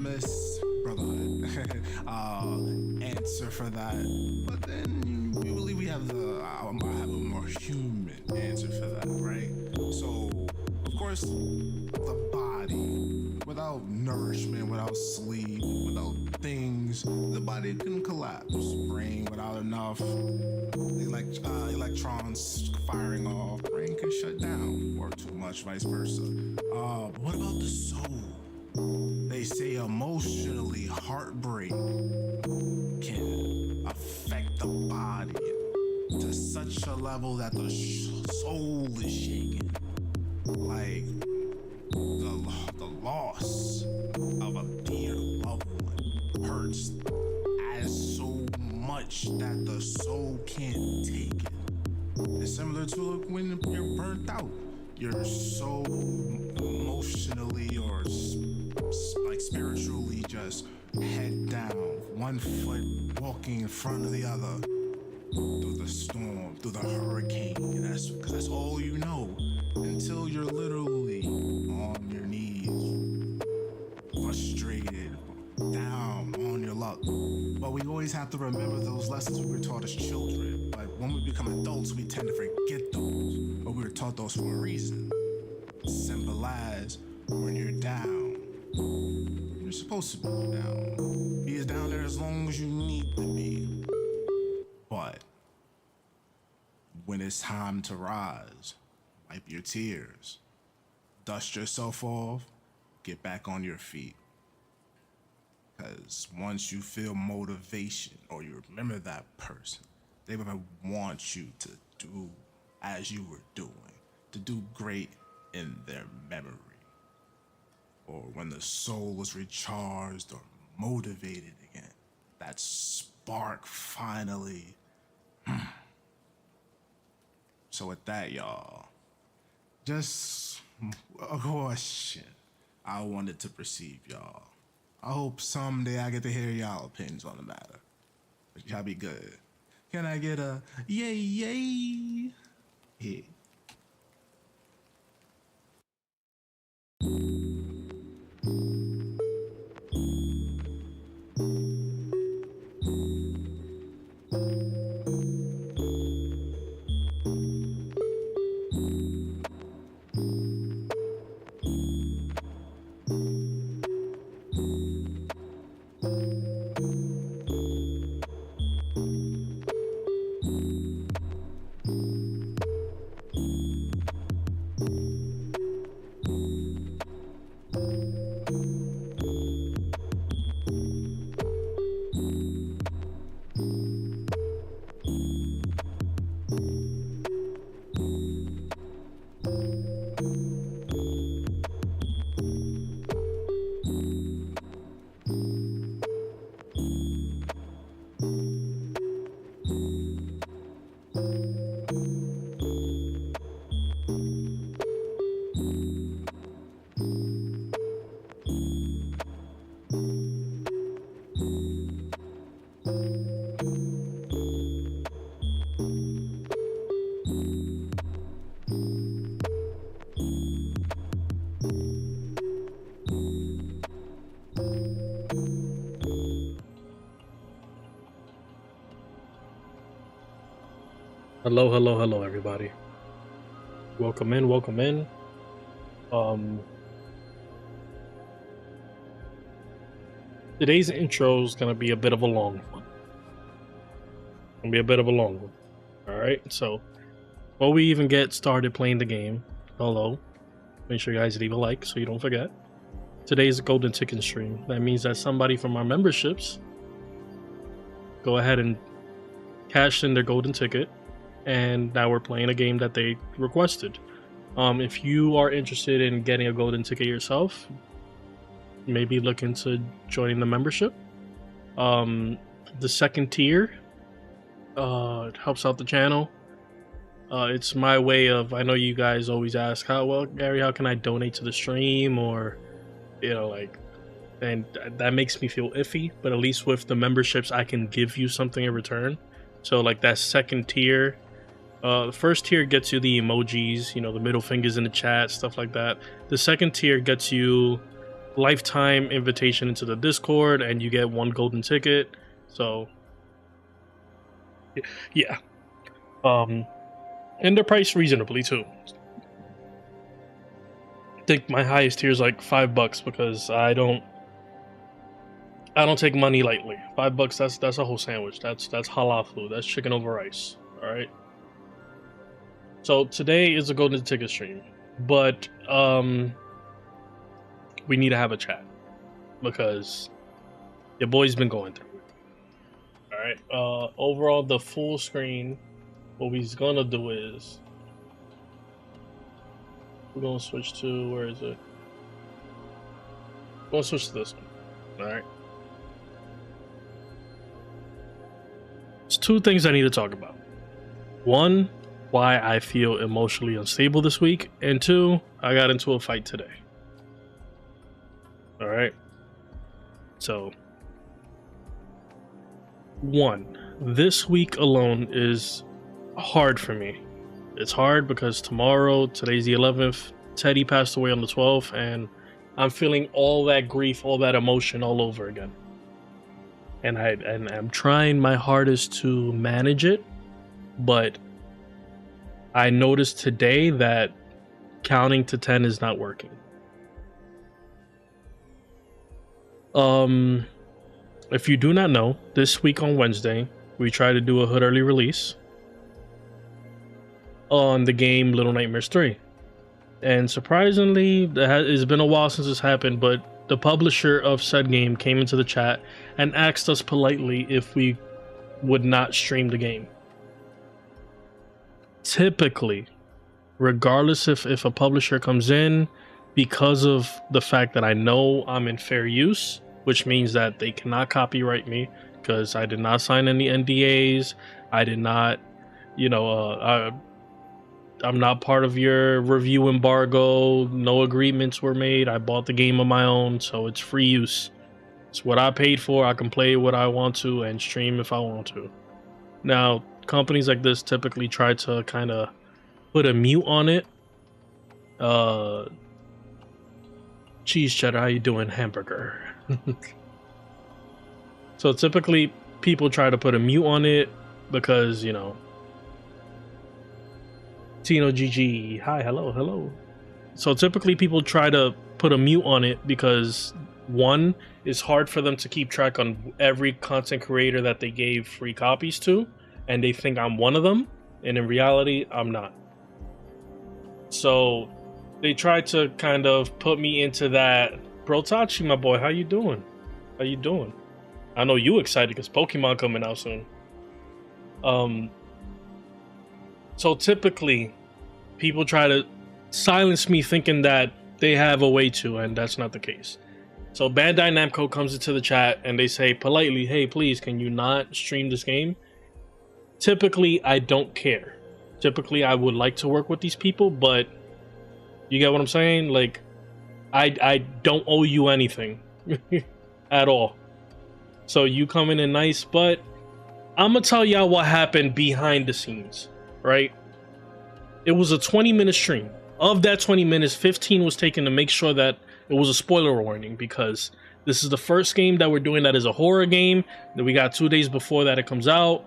Miss brotherhood answer for that, but then usually we have I have a more human answer for that, right? So of course the body, without nourishment, without sleep, without things, the body can collapse. Brain without enough electrons firing off, brain can shut down, or too much, vice versa. But what about the soul? They say emotionally heartbreak can affect the body to such a level that the soul is shaken. Like the loss of a dear loved one hurts as so much that the soul can't take it. It's similar to when you're burnt out. You're so emotionally or like spiritually just head down, one foot walking in front of the other through the storm, through the hurricane. And that's because that's all you know until you're literally on your knees, frustrated, down on your luck. But we always have to remember those lessons we were taught as children. But when we become adults, we tend to forget those. But we were taught those for a reason. Symbolize when you're down. You're supposed to be down. Be as down there as long as you need to be. But when it's time to rise, wipe your tears, dust yourself off, get back on your feet. Because once you feel motivation or you remember that person, they will want you to do as you were doing, to do great in their memory. Or when the soul is recharged or motivated again, that spark finally. So with that, y'all, just a question I wanted to perceive, y'all. I hope someday I get to hear y'all opinions on the matter. But y'all be good. Can I get a yay yay? Yeah. Hello, hello, hello, everybody. Welcome in, welcome in. Today's intro is gonna be a bit of a long one. All right. So, before we even get started playing the game, hello. Make sure you guys leave a like so you don't forget. Today's a golden ticket stream. That means that somebody from our memberships go ahead and cash in their golden ticket, and now we're playing a game that they requested. If you are interested in getting a golden ticket yourself, maybe look into joining the membership. The second tier it helps out the channel. It's my way of, I know you guys always ask, Gary, how can I donate to the stream? Or, and that makes me feel iffy, but at least with the memberships, I can give you something in return. So like that second tier, the first tier gets you the emojis, the middle fingers in the chat, stuff like that. The second tier gets you lifetime invitation into the Discord, and you get 1 golden ticket. So yeah, and they're priced reasonably too. I think my highest tier is like $5 because I don't take money lightly. $5, that's a whole sandwich. That's halal food. That's chicken over rice. All right. So today is a golden ticket stream, but we need to have a chat because your boy's been going through it. All right. Overall, the full screen. What we're gonna do is we're gonna switch to, where is it? We're gonna switch to this one. All right. There's 2 things I need to talk about. 1, why I feel emotionally unstable this week, and 2, I got into a fight today. All right. So, 1, this week alone is hard for me. It's hard because today's the 11th, Teddy passed away on the 12th, and I'm feeling all that grief, all that emotion all over again. And I'm trying my hardest to manage it, but I noticed today that counting to 10 is not working. If you do not know, this week on Wednesday, we try to do a Hood early release on the game Little Nightmares 3. And surprisingly, it's been a while since this happened, but the publisher of said game came into the chat and asked us politely if we would not stream the game. Typically, regardless if a publisher comes in, because of the fact that I know I'm in fair use, which means that they cannot copyright me because I did not sign any NDAs, I did not, I'm not part of your review embargo, no agreements were made, I bought the game on my own, so it's free use. It's what I paid for, I can play what I want to and stream if I want to. Now, companies like this typically try to kind of put a mute on it. Cheese cheddar, how you doing? Hamburger. So typically people try to put a mute on it because, Tino GG, hi, hello. So typically people try to put a mute on it because, 1, it's hard for them to keep track on every content creator that they gave free copies to, and they think I'm one of them, and in reality, I'm not. So they try to kind of put me into that. Bro Tachi, my boy, how you doing? I know you excited because Pokemon coming out soon. So typically, people try to silence me thinking that they have a way to, and that's not the case. So Bandai Namco comes into the chat and they say politely, hey, please, can you not stream this game? Typically, I don't care. Typically, I would like to work with these people, but you get what I'm saying? Like, I don't owe you anything at all. So you come in nice, but I'm gonna tell y'all what happened behind the scenes, right? It was a 20-minute stream. Of that 20 minutes, 15 was taken to make sure that it was a spoiler warning, because this is the first game that we're doing that is a horror game. That we got 2 days before that it comes out.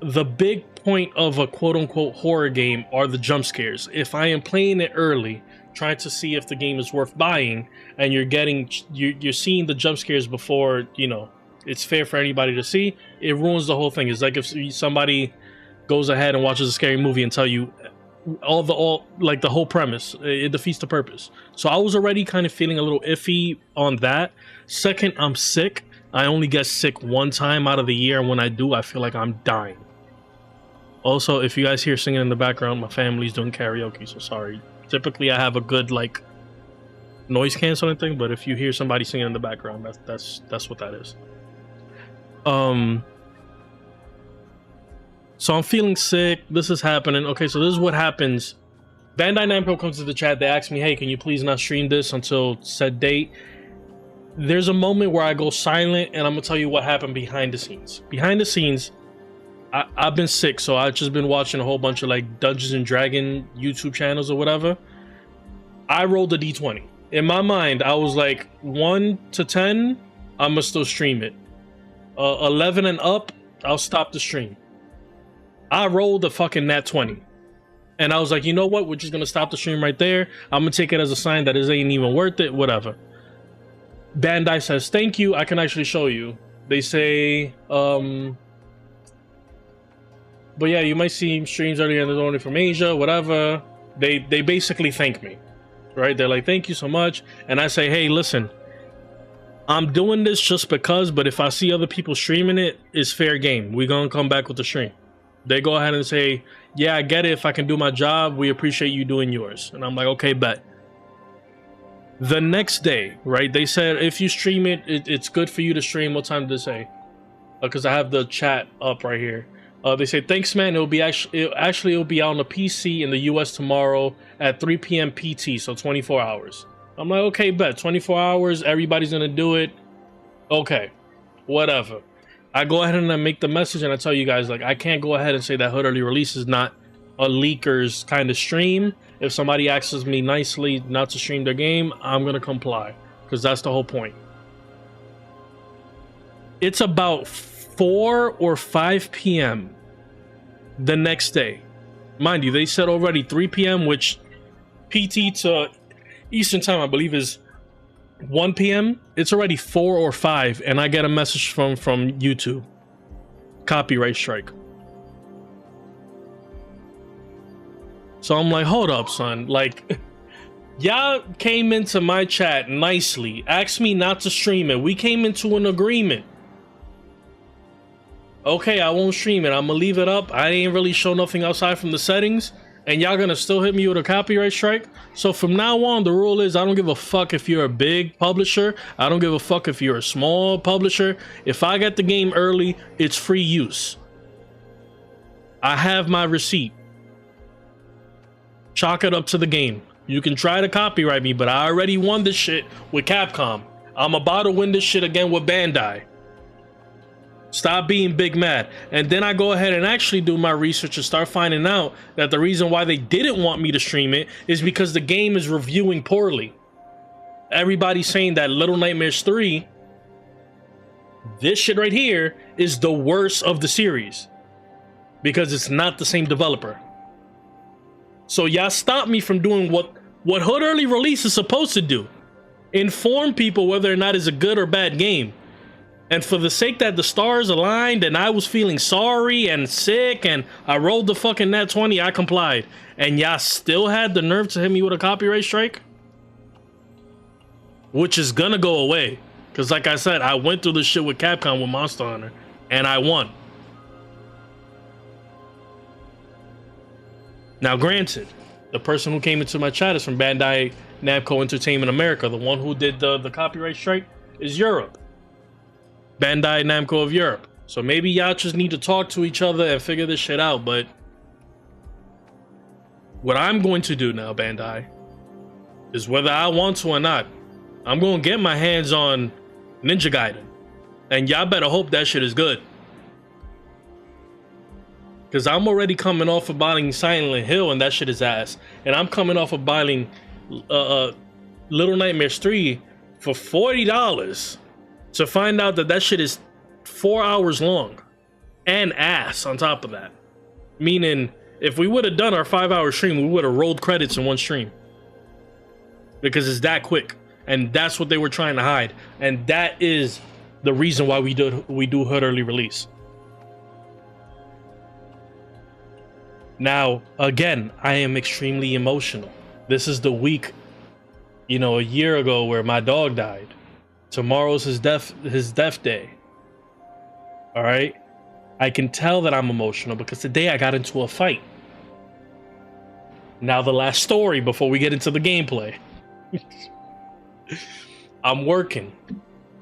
The big point of a quote-unquote horror game are the jump scares. If I am playing it early, trying to see if the game is worth buying, and you're seeing the jump scares before, it's fair for anybody to see, it ruins the whole thing. It's like if somebody goes ahead and watches a scary movie and tell you the whole premise, it defeats the purpose. So I was already kind of feeling a little iffy on that. Second, I'm sick. I only get sick 1 time out of the year, and when I do, I feel like I'm dying. Also, if you guys hear singing in the background, my family's doing karaoke, so sorry. Typically, I have a good noise canceling thing, but if you hear somebody singing in the background, that's what that is. So I'm feeling sick. This is happening. Okay, so this is what happens. Bandai Namco comes to the chat. They ask me, hey, can you please not stream this until said date? There's a moment where I go silent, and I'm going to tell you what happened behind the scenes. Behind the scenes, I've been sick, so I've just been watching a whole bunch of Dungeons and Dragon YouTube channels or whatever. I rolled a D20. in my mind, I was like 1 to 10, I'ma still stream it. 11 and up, I'll stop the stream. I rolled a fucking nat 20. And I was like, you know what? We're just gonna stop the stream right there. I'm gonna take it as a sign that it ain't even worth it, whatever. Bandai says, thank you. I can actually show you. They say, but yeah, you might see streams earlier in the zone from Asia, whatever. They basically thank me, right? They're like, thank you so much. And I say, hey, listen, I'm doing this just because, but if I see other people streaming it, it's fair game. We're gonna come back with the stream. They go ahead and say, yeah, I get it. If I can do my job, we appreciate you doing yours. And I'm like, okay, bet. The next day, right, they said, if you stream it, it's good for you to stream. What time did they say? Because I have the chat up right here. They say, thanks, man. It'll be it'll be out on the PC in the US tomorrow at 3 p.m. PT, so 24 hours. I'm like, okay, bet. 24 hours, everybody's going to do it. Okay, whatever. I go ahead and I make the message and I tell you guys, like, I can't go ahead and say that Hood Early Release is not a leaker's kind of stream. If somebody asks me nicely not to stream their game, I'm going to comply, because that's the whole point. It's about 4 or 5 p.m. the next day. Mind you, they said already 3 p.m., which PT to Eastern time, I believe, is 1 p.m. It's already 4 or 5, and I get a message from YouTube. Copyright strike. So I'm like, hold up, son. Like, y'all came into my chat nicely, asked me not to stream it. We came into an agreement. Okay, I won't stream it. I'm gonna leave it up. I ain't really show nothing outside from the settings, and y'all gonna still hit me with a copyright strike. So from now on, the rule is I don't give a fuck if you're a big publisher. I don't give a fuck if you're a small publisher. If I get the game early, it's free use. I have my receipt. Chalk it up to the game. You can try to copyright me, but I already won this shit with Capcom. I'm about to win this shit again with Bandai. Stop being big mad. And then I go ahead and actually do my research and start finding out that the reason why they didn't want me to stream it is because the game is reviewing poorly. Everybody's saying that Little Nightmares 3, this shit right here, is the worst of the series, because it's not the same developer. So y'all stop me from doing what Hood Early Release is supposed to do. Inform people whether or not it's a good or bad game. And for the sake that the stars aligned and I was feeling sorry and sick and I rolled the fucking nat 20, I complied. And y'all still had the nerve to hit me with a copyright strike? Which is gonna go away. Because like I said, I went through this shit with Capcom with Monster Hunter and I won. Now granted, the person who came into my chat is from Bandai Namco Entertainment America. The one who did the copyright strike is Europe. Bandai Namco of Europe. So maybe y'all just need to talk to each other and figure this shit out. But what I'm going to do now, Bandai, is whether I want to or not, I'm going to get my hands on Ninja Gaiden. And y'all better hope that shit is good. Because I'm already coming off of buying Silent Hill and that shit is ass. And I'm coming off of buying Little Nightmares 3 for $40 to find out that that shit is 4 hours long and ass on top of that. Meaning, if we would have done our 5-hour stream, we would have rolled credits in one stream. Because it's that quick. And that's what they were trying to hide. And that is the reason why we do Hood Early Release. Now, again, I am extremely emotional. This is the week, a year ago where my dog died. Tomorrow's his death day. All right? I can tell that I'm emotional because today I got into a fight. Now the last story before we get into the gameplay. I'm working.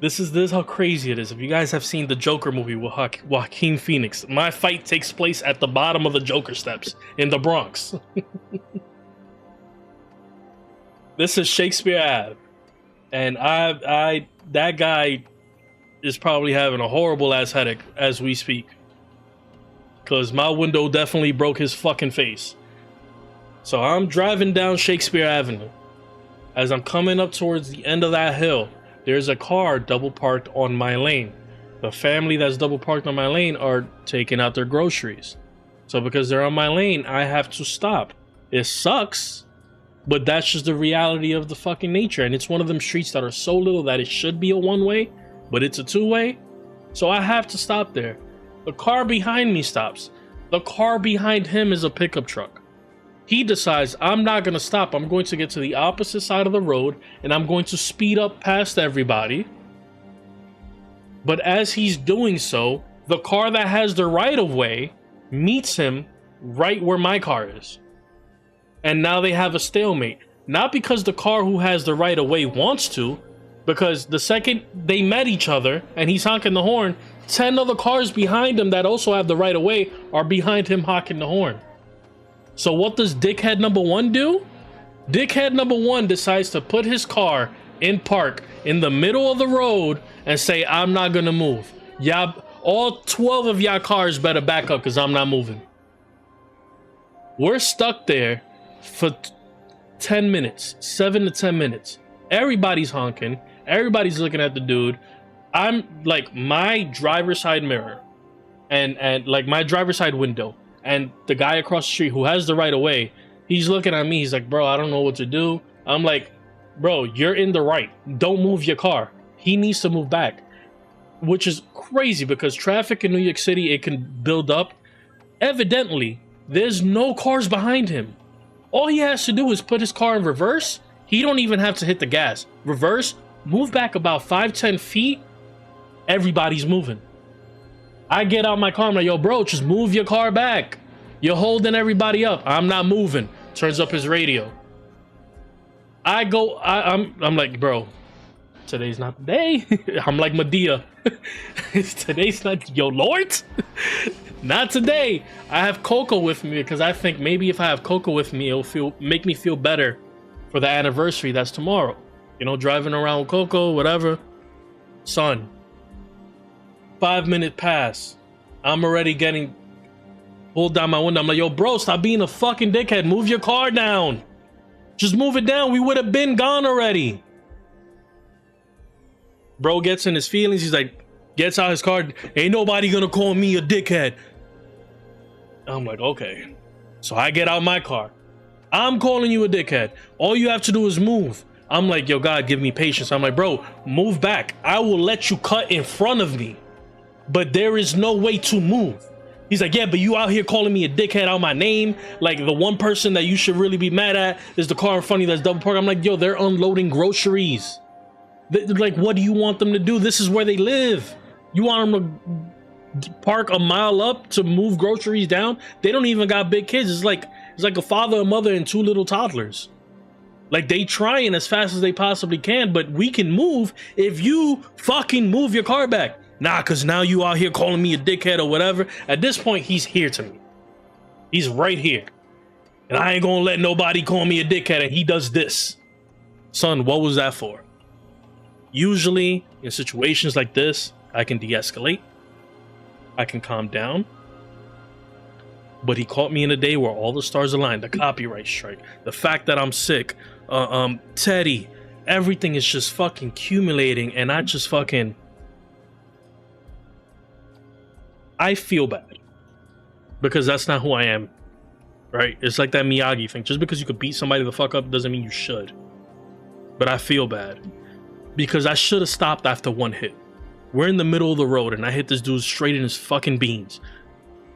This is how crazy it is. If you guys have seen the Joker movie with Joaquin Phoenix, my fight takes place at the bottom of the Joker steps in the Bronx. This is Shakespeare Ave. And that guy is probably having a horrible ass headache as we speak. Because my window definitely broke his fucking face. So I'm driving down Shakespeare Avenue As I'm coming up towards the end of that hill, there's a car double parked on my lane. The family that's double parked on my lane are taking out their groceries. So because they're on my lane, I have to stop. It sucks, but that's just the reality of the fucking nature. And it's one of them streets that are so little that it should be a one-way, but it's a two-way. So I have to stop there. The car behind me stops. The car behind him is a pickup truck. He decides, I'm not going to stop. I'm going to get to the opposite side of the road and I'm going to speed up past everybody. But as he's doing so, the car that has the right of way meets him right where my car is. And now they have a stalemate. Not because the car who has the right of way wants to, because the second they met each other and he's honking the horn, 10 other cars behind him that also have the right of way are behind him honking the horn. So what does dickhead number one do? Dickhead number one decides to put his car in park in the middle of the road and say, I'm not gonna move. Y'all, all 12 of y'all cars better back up because I'm not moving. We're stuck there for 10 minutes, 7 to 10 minutes. Everybody's honking. Everybody's looking at the dude. I'm like my driver's side mirror and like my driver's side window. And the guy across the street who has the right of way, he's looking at me. He's like, bro, I don't know what to do. I'm like, bro, you're in the right. Don't move your car. He needs to move back, which is crazy because traffic in New York City, it can build up. Evidently, there's no cars behind him. All he has to do is put his car in reverse. He don't even have to hit the gas. Reverse, move back about 5-10 feet. Everybody's moving. I get out my car. I'm like, yo, bro, just move your car back. You're holding everybody up. I'm not moving. Turns up his radio. I'm like, bro, today's not the day. I'm like Medea. Today's not, yo, Lord. Not today. I have Coco with me because I think maybe if I have Coco with me, it'll make me feel better for the anniversary that's tomorrow. You know, driving around with Coco, whatever. Son. 5-minute pass. I'm already getting pulled down my window. I'm like, yo, bro, stop being a fucking dickhead. Move your car down. Just move it down. We would have been gone already. Bro gets in his feelings. He's like, gets out his car. Ain't nobody gonna call me a dickhead. I'm like, okay. So I get out my car. I'm calling you a dickhead. All you have to do is move. I'm like, yo, God, give me patience. I'm like, bro, move back. I will let you cut in front of me. But there is no way to move. He's like, yeah, but you out here calling me a dickhead out my name. Like the one person that you should really be mad at is the car in front of you that's double parked. I'm like, yo, they're unloading groceries. Like, what do you want them to do? This is where they live. You want them to park a mile up to move groceries down? They don't even got big kids. It's like a father, a mother, and 2 little toddlers. Like, they trying as fast as they possibly can, but we can move if you fucking move your car back. Nah, because now you out here calling me a dickhead or whatever. At this point, he's here to me. He's right here. And I ain't gonna let nobody call me a dickhead, and he does this. Son, what was that for? Usually, in situations like this, I can de-escalate. I can calm down. But he caught me in a day where all the stars aligned. The copyright strike. The fact that I'm sick. Teddy. Everything is just fucking accumulating, and I just fucking... I feel bad because that's not who I am, right? It's like that Miyagi thing. Just because you could beat somebody the fuck up doesn't mean you should. But I feel bad because I should have stopped after one hit. We're in the middle of the road and I hit this dude straight in his fucking beans.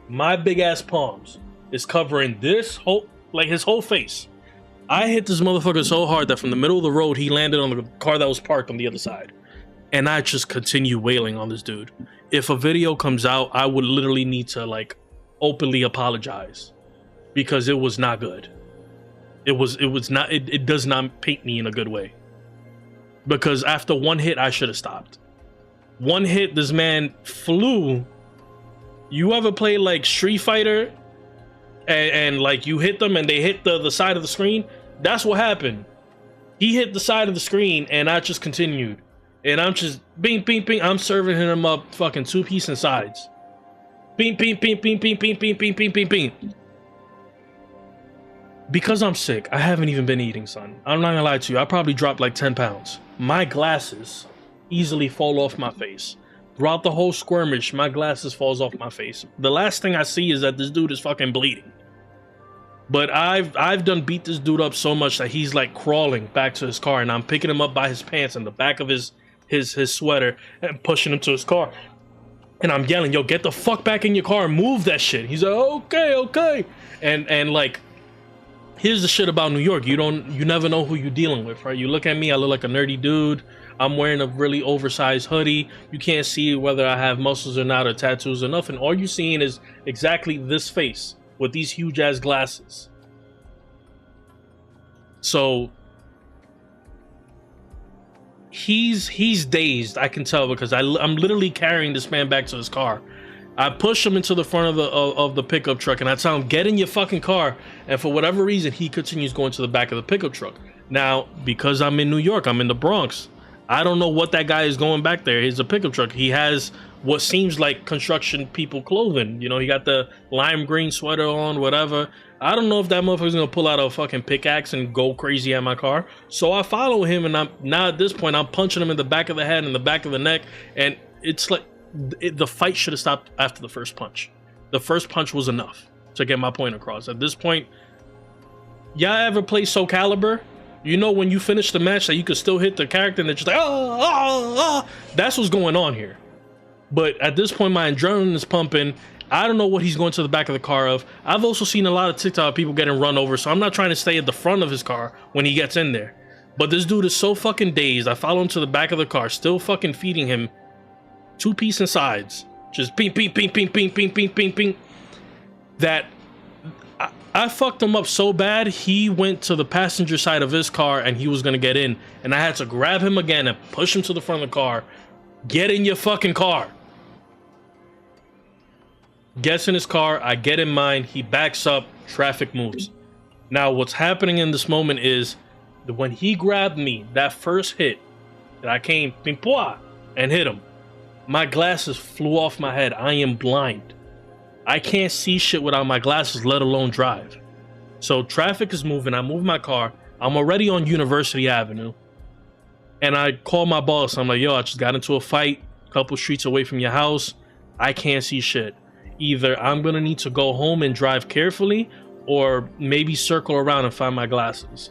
My big ass palms is covering this whole, like his whole face. I hit this motherfucker so hard that from the middle of the road, he landed on the car that was parked on the other side. And I just continue wailing on this dude. If a video comes out, I would literally need to like openly apologize because it was not good. It does not paint me in a good way. Because after one hit, I should have stopped. One hit, this man flew. You ever play like Street Fighter and like you hit them and they hit the side of the screen? That's what happened. He hit the side of the screen and I just continued. And I'm just bing, bing, bing. I'm serving him up fucking 2-piece and sides. Bing, bing, bing, bing, bing, bing, bing, bing, bing, bing, bing. Because I'm sick, I haven't even been eating, son. I'm not gonna lie to you. I probably dropped like 10 pounds. My glasses easily fall off my face. Throughout the whole skirmish, my glasses falls off my face. The last thing I see is that this dude is fucking bleeding. But I've done beat this dude up so much that he's like crawling back to his car, and I'm picking him up by his pants and the back of his sweater and pushing him to his car. And I'm yelling, yo, get the fuck back in your car and move that shit. He's like, okay. And like, here's the shit about New York. You never know who you're dealing with, right? You look at me, I look like a nerdy dude. I'm wearing a really oversized hoodie. You can't see whether I have muscles or not, or tattoos or nothing. All you're seeing is exactly this face with these huge ass glasses. So he's dazed, I can tell, because I'm literally carrying this man back to his car. I push him into the front of the pickup truck, and I tell him, get in your fucking car. And for whatever reason, he continues going to the back of the pickup truck. Now, because I'm in New York, I'm in the Bronx, I don't know what that guy is going back there. It's a pickup truck. He has what seems like construction people clothing. You know, he got the lime green sweater on, whatever. I don't know if that motherfucker's gonna pull out a fucking pickaxe and go crazy at my car. So I follow him, and now at this point, I'm punching him in the back of the head and the back of the neck. And it's like, the fight should have stopped after the first punch. The first punch was enough to get my point across. At this point, y'all ever play Soul Calibur? You know when you finish the match that you can still hit the character and they're just like, that's what's going on here. But at this point, my adrenaline is pumping. I don't know what he's going to the back of the car of. I've also seen a lot of TikTok of people getting run over, so I'm not trying to stay at the front of his car when he gets in there. But this dude is so fucking dazed. I follow him to the back of the car, still fucking feeding him 2-piece and sides. Just ping, ping, ping, ping, ping, ping, ping, ping, ping. That I fucked him up so bad, he went to the passenger side of his car and he was gonna get in. And I had to grab him again and push him to the front of the car. Get in your fucking car. Gets in his car, I get in mine, he backs up, traffic moves. Now what's happening in this moment is that when he grabbed me, that first hit, that I came ping, and hit him, my glasses flew off my head. I am blind. I can't see shit without my glasses, let alone drive. So traffic is moving. I move my car. I'm already on University Avenue. And I call my boss. I'm like, yo, I just got into a fight a couple streets away from your house. I can't see shit. Either I'm going to need to go home and drive carefully, or maybe circle around and find my glasses.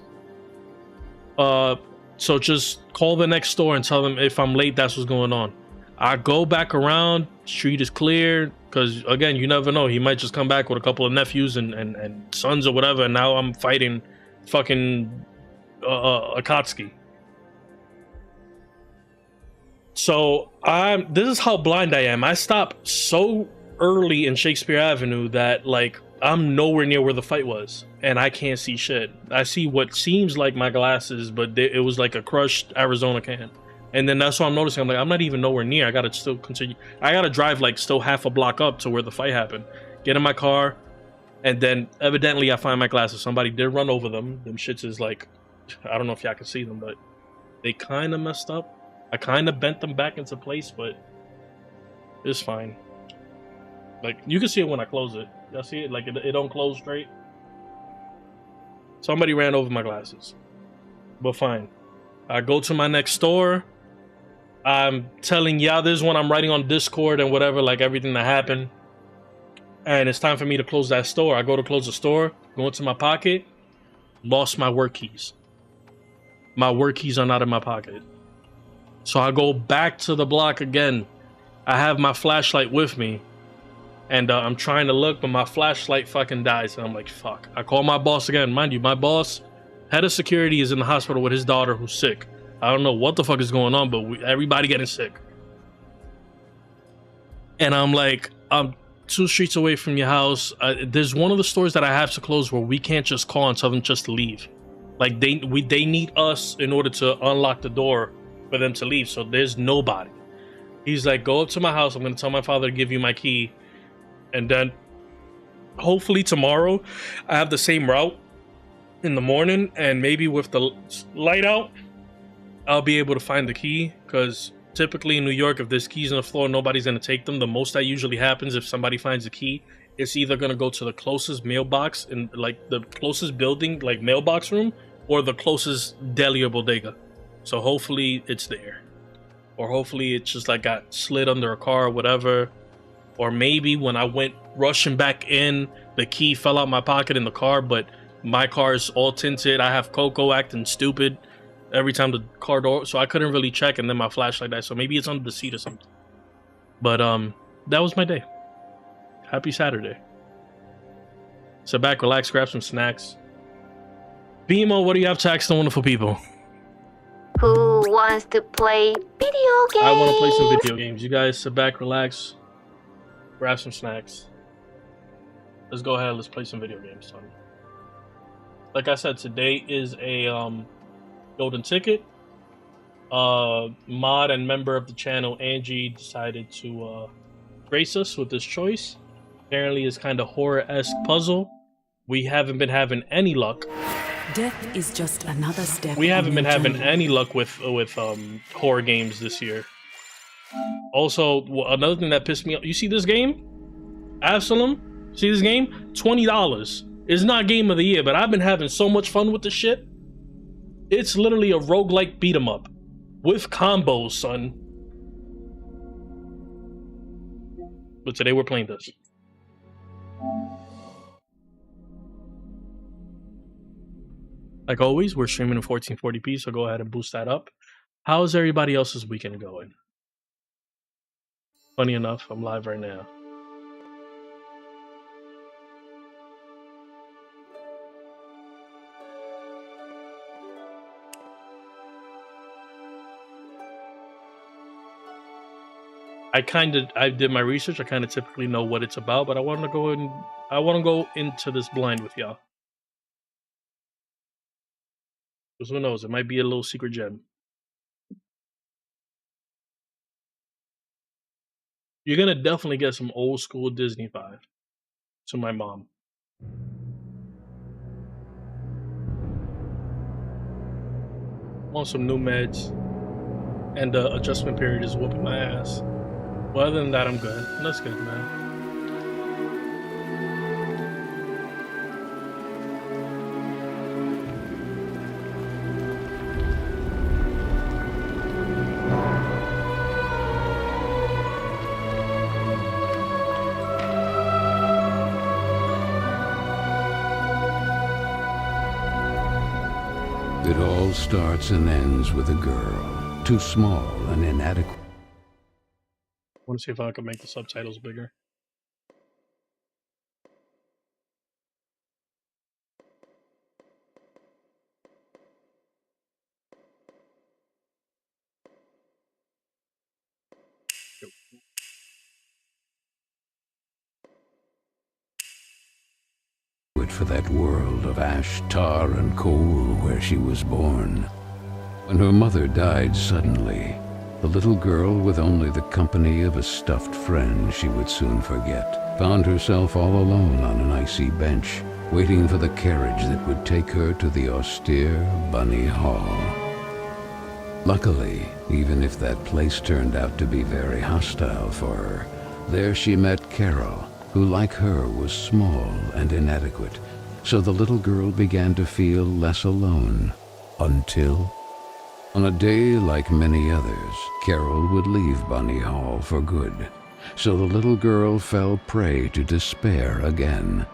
So just call the next store and tell them if I'm late, that's what's going on. I go back around, street is clear, because again, you never know, he might just come back with a couple of nephews and sons or whatever, and now I'm fighting fucking Akatsuki. So this is how blind I am. I stopped so early in Shakespeare Avenue that like I'm nowhere near where the fight was, and I can't see shit. I see what seems like my glasses, but it was like a crushed Arizona can. And then that's what I'm noticing. I'm like, I'm not even nowhere near. I gotta still continue. I gotta drive like still half a block up to where the fight happened. Get in my car, and then evidently I find my glasses. Somebody did run over them. Them shits is like, I don't know if y'all can see them, but they kind of messed up. I kind of bent them back into place, but it's fine. Like, you can see it when I close it. Y'all see it? Like, it don't close straight. Somebody ran over my glasses. But fine. I go to my next store. I'm telling y'all this when I'm writing on Discord and whatever, like everything that happened. And it's time for me to close that store. I go to close the store, go into my pocket, lost my work keys. My work keys are not in my pocket. So I go back to the block again. I have my flashlight with me. And I'm trying to look, but my flashlight fucking dies. And I'm like, fuck. I call my boss again. Mind you, my boss, head of security, is in the hospital with his daughter who's sick. I don't know what the fuck is going on, but everybody getting sick. And I'm like, I'm 2 streets away from your house. There's one of the stores that I have to close where we can't just call and tell them just to leave. Like they need us in order to unlock the door for them to leave. So there's nobody. He's like, go up to my house. I'm going to tell my father to give you my key. And then hopefully tomorrow I have the same route in the morning, and maybe with the light out, I'll be able to find the key. Because typically in New York, if there's keys on the floor, nobody's going to take them. The most that usually happens if somebody finds a key it's either gonna go to the closest mailbox in like the closest building, like mailbox room, or the closest deli or bodega. So hopefully it's there, or hopefully it's just like got slid under a car or whatever. Or maybe when I went rushing back in, the key fell out my pocket in the car, but my car is all tinted. I have Coco acting stupid every time the car door, so I couldn't really check, and then my flashlight died. So maybe it's under the seat or something. But that was my day. Happy Saturday. Sit back, relax, grab some snacks. BMO, what do you have to ask the wonderful people? Who wants to play video games? I want to play some video games. You guys sit back, relax, grab some snacks. Let's go ahead. Let's play some video games, son. Like I said, today is a golden ticket. Mod and member of the channel Angie decided to grace us with this choice. Apparently, it's kind of horror-esque puzzle. We haven't been having any luck. Death is just another step. We haven't been having any luck with horror games this year. Also, another thing that pissed me off. You see this game, Absalom? See this game? $20. It's not game of the year, but I've been having so much fun with the shit. It's literally a roguelike beat 'em up with combos, son. But today we're playing this. Like always, we're streaming in 1440p, so go ahead and boost that up. How's everybody else's weekend going? Funny enough, I'm live right now. I did my research. I kind of typically know what it's about, but I want to go into this blind with y'all. Because who knows, it might be a little secret gem. You're gonna definitely get some old school Disney vibe to my mom. I'm on some new meds, and the adjustment period is whooping my ass. Well, other than that, I'm good. That's good, man. It all starts and ends with a girl, too small and inadequate. I want to see if I can make the subtitles bigger. For that world of ash, tar, and coal where she was born. When her mother died suddenly, the little girl, with only the company of a stuffed friend she would soon forget, found herself all alone on an icy bench, waiting for the carriage that would take her to the austere Bunny Hall. Luckily, even if that place turned out to be very hostile for her, there she met Carole, who, like her, was small and inadequate, so the little girl began to feel less alone, until, on a day like many others, Carole would leave Bunny Hall for good, so the little girl fell prey to despair again.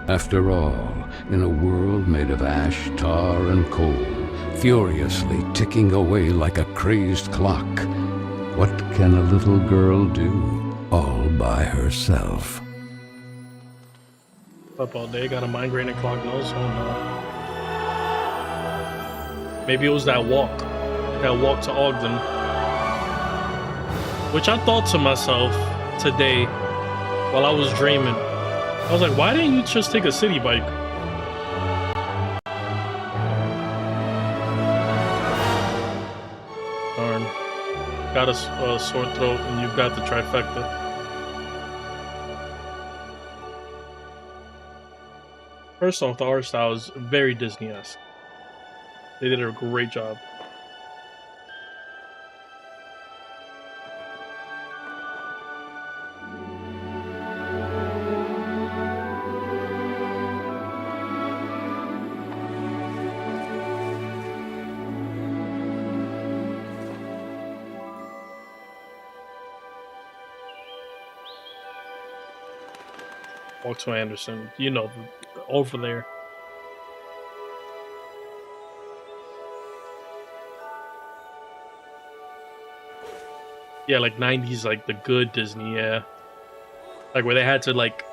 After all, in a world made of ash, tar, and coal, furiously ticking away like a crazed clock, what can a little girl do? All by herself. Up all day, got a migraine and clogged nose. Oh no. Maybe it was that walk to Ogden. Which I thought to myself today while I was dreaming. I was like, why didn't you just take a city bike? Darn. Got a sore throat and you've got the trifecta. First off, the art style is very Disney-esque. They did a great job. Walk to Anderson. You know, over there. Yeah, like 90s, like the good Disney, yeah. Like where they had to like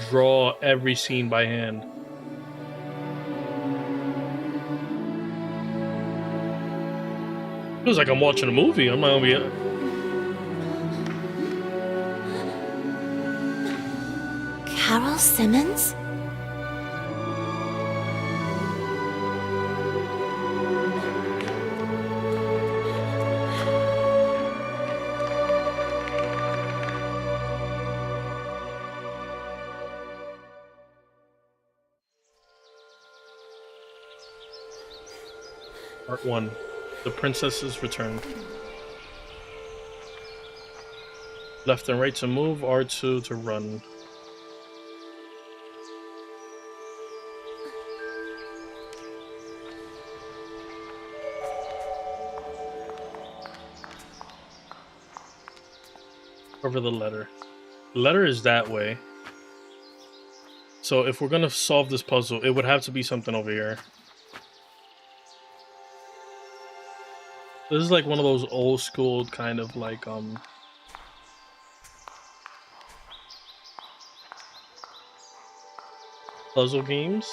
draw every scene by hand. Feels like I'm watching a movie. I'm not gonna be. Carol Simmons? Part 1. The Princess's Return. Left and right to move, R2 to run. Over the letter. The letter is that way. So if we're gonna solve this puzzle, it would have to be something over here. This is like one of those old school kind of like puzzle games.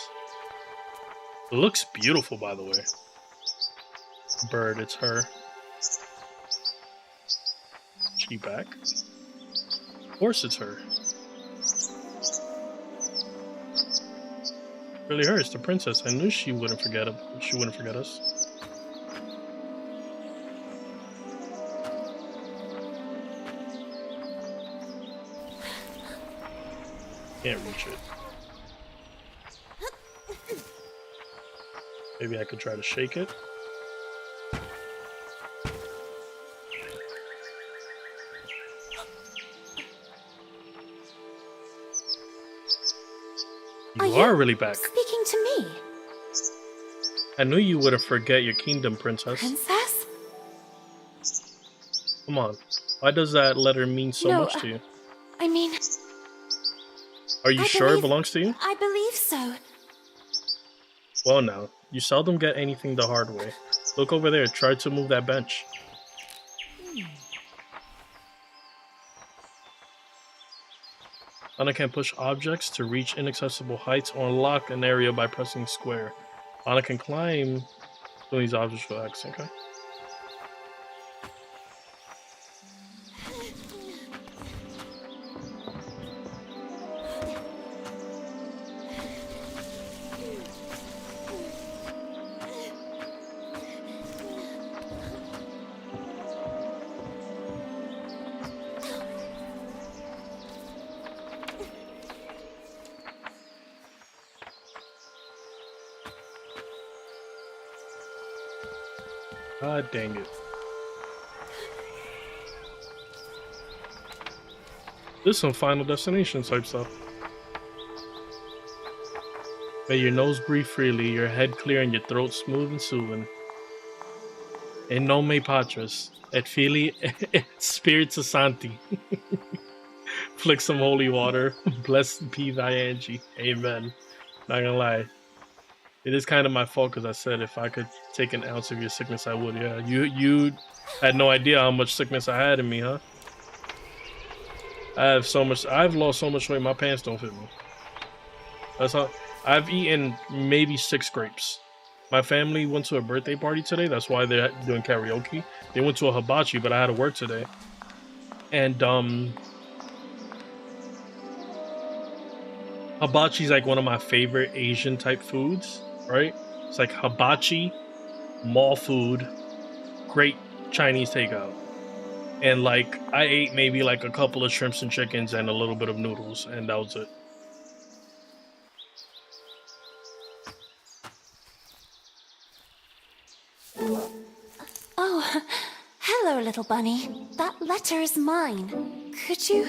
It looks beautiful, by the way. Bird, it's her. She back? Of course it's her. Really her, it's the princess. I knew she wouldn't forget us. Can't reach it. Maybe I could try to shake it. You are really back. Speaking to me? I knew you wouldn't forget your kingdom, princess. Princess? Come on. Why does that letter mean so much to you? I mean... Are you sure it belongs to you? I believe so. Well now, you seldom get anything the hard way. Look over there, try to move that bench. Anna can push objects to reach inaccessible heights or unlock an area by pressing square. Anna can climb from these objects with X, okay? God dang it. This is some Final Destination type stuff. May your nose breathe freely, your head clear, and your throat smooth and soothing. In nome patris, et filii, et spiritus sancti. Flick some holy water. Blessed be thy Angie. Amen. Not gonna lie. It is kind of my fault because I said if I could take an ounce of your sickness, I would. Yeah, you had no idea how much sickness I had in me, huh? I've lost so much weight, my pants don't fit me. That's how. I've eaten maybe 6 grapes. My family went to a birthday party today. That's why they're doing karaoke. They went to a hibachi, but I had to work today. And hibachi's like one of my favorite Asian type foods, right? It's like hibachi, mall food, great Chinese takeout. And like I ate maybe like a couple of shrimps and chickens and a little bit of noodles, and that was it. Oh, hello, little bunny. That letter is mine. Could you...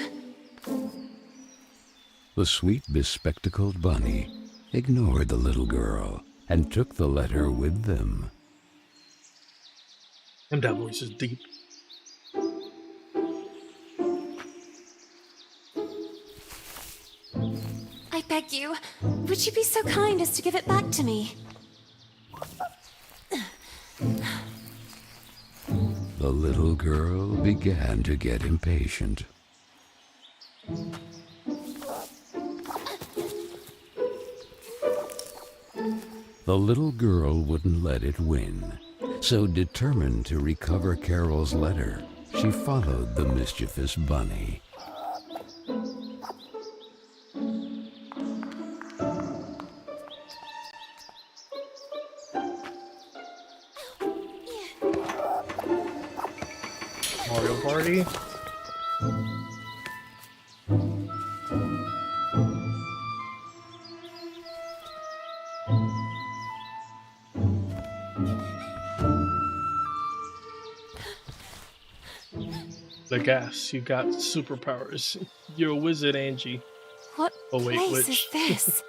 The sweet, bespectacled bunny ignored the little girl and took the letter with them. And that voice is deep. beg you. Would you be so kind as to give it back to me? The little girl began to get impatient. The little girl wouldn't let it win, so determined to recover Carol's letter, she followed the mischievous bunny. Mario Party. The gas, you got superpowers. You're a wizard, Angie. What Oh, wait, place which? is this?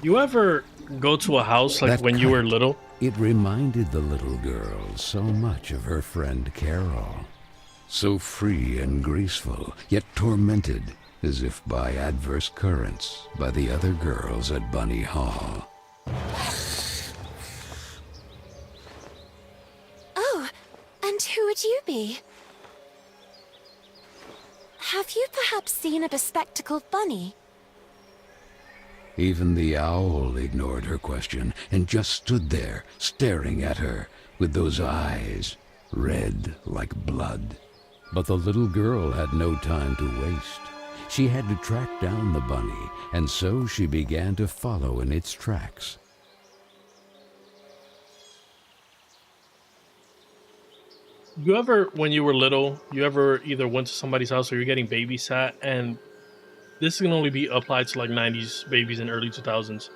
You ever go to a house like That when you were kite. little? It reminded the little girl so much of her friend Carol. So free and graceful, yet tormented, as if by adverse currents, by the other girls at Bunny Hall. Oh, and who would you be? Have you perhaps seen a bespectacled bunny? Even the owl ignored her question and just stood there, staring at her, with those eyes, red like blood. But the little girl had no time to waste. She had to track down the bunny, and so she began to follow in its tracks. You ever, when you were little, you ever either went to somebody's house or you're getting babysat, and this can only be applied to like 90s babies and early 2000s,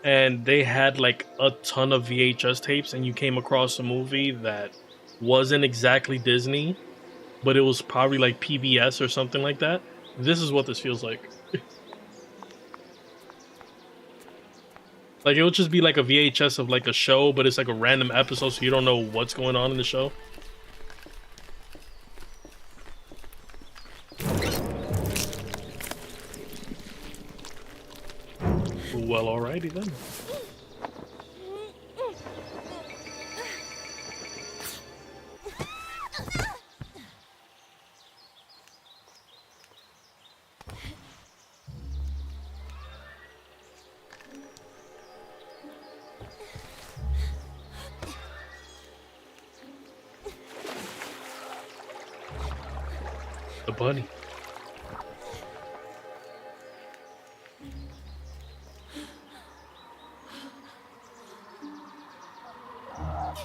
and they had like a ton of VHS tapes, and you came across a movie that wasn't exactly Disney, but it was probably like PBS or something like that. This is what this feels like. Like, it would just be like a VHS of like a show, but it's like a random episode, so you don't know what's going on in the show. Well, alrighty then. The bunny.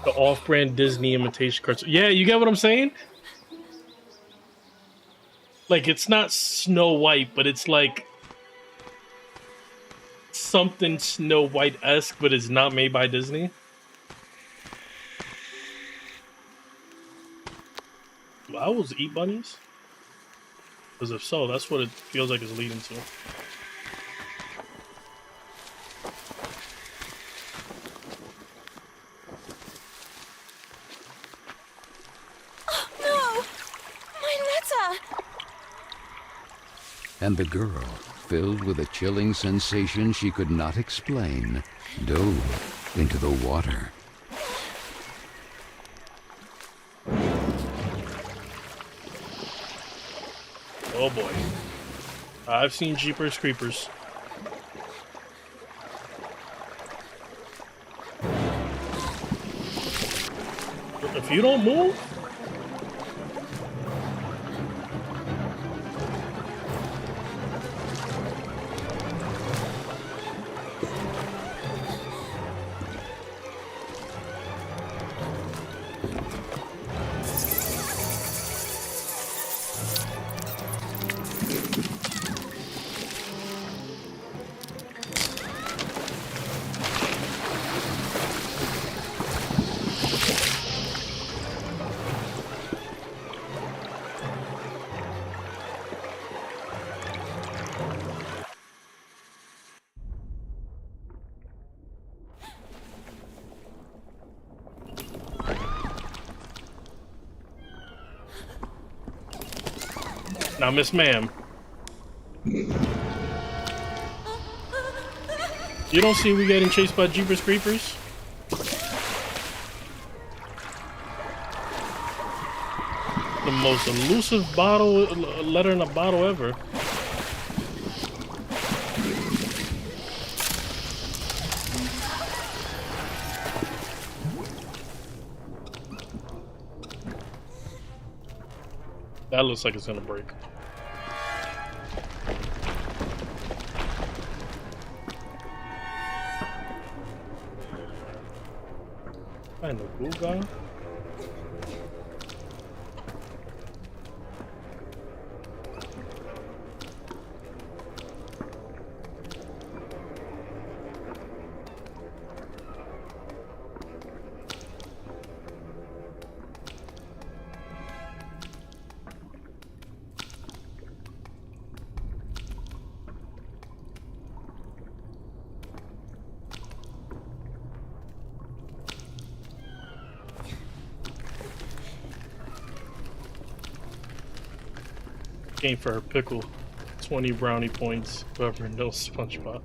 The off-brand Disney imitation cartoon. Yeah, you get what I'm saying? Like, it's not Snow White, but it's like something Snow White-esque, but it's not made by Disney. Do owls eat bunnies? Because if so, that's what it feels like it's leading to. No! My letter! And the girl, filled with a chilling sensation she could not explain, dove into the water. Oh boy. I've seen Jeepers Creepers. If you don't move... Now, Miss Ma'am. You don't see we getting chased by Jeepers Creepers? The most elusive letter in a bottle ever. That looks like it's gonna break. Find the glue gun. Game for her pickle. 20 brownie points. Whoever knows SpongeBob.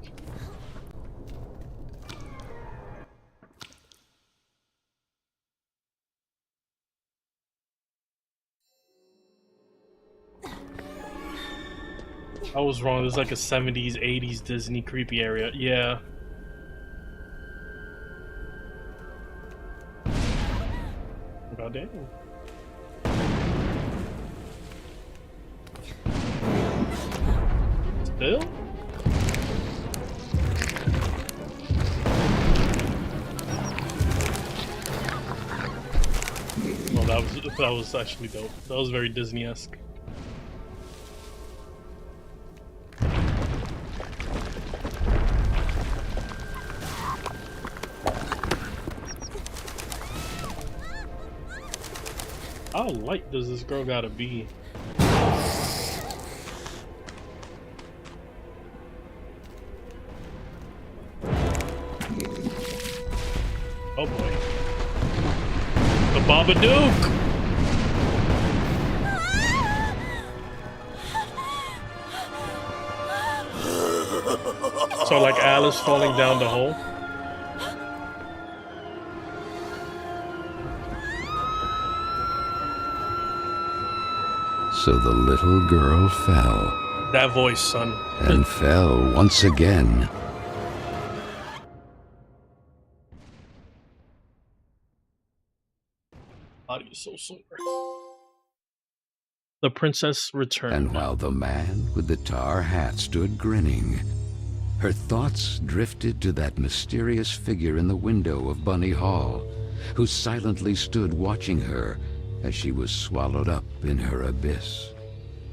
I was wrong. There's like a 70s, 80s Disney creepy area. Yeah. God damn. Still? Well, that was actually dope. That was very Disney-esque. How light does this girl gotta be? Oh boy. The Babadook! So like Alice falling down the hole? So the little girl fell. That voice, son. And fell once again. Body is so sore. The princess returned. And while the man with the tar hat stood grinning, her thoughts drifted to that mysterious figure in the window of Bunny Hall, who silently stood watching her as she was swallowed up in her abyss.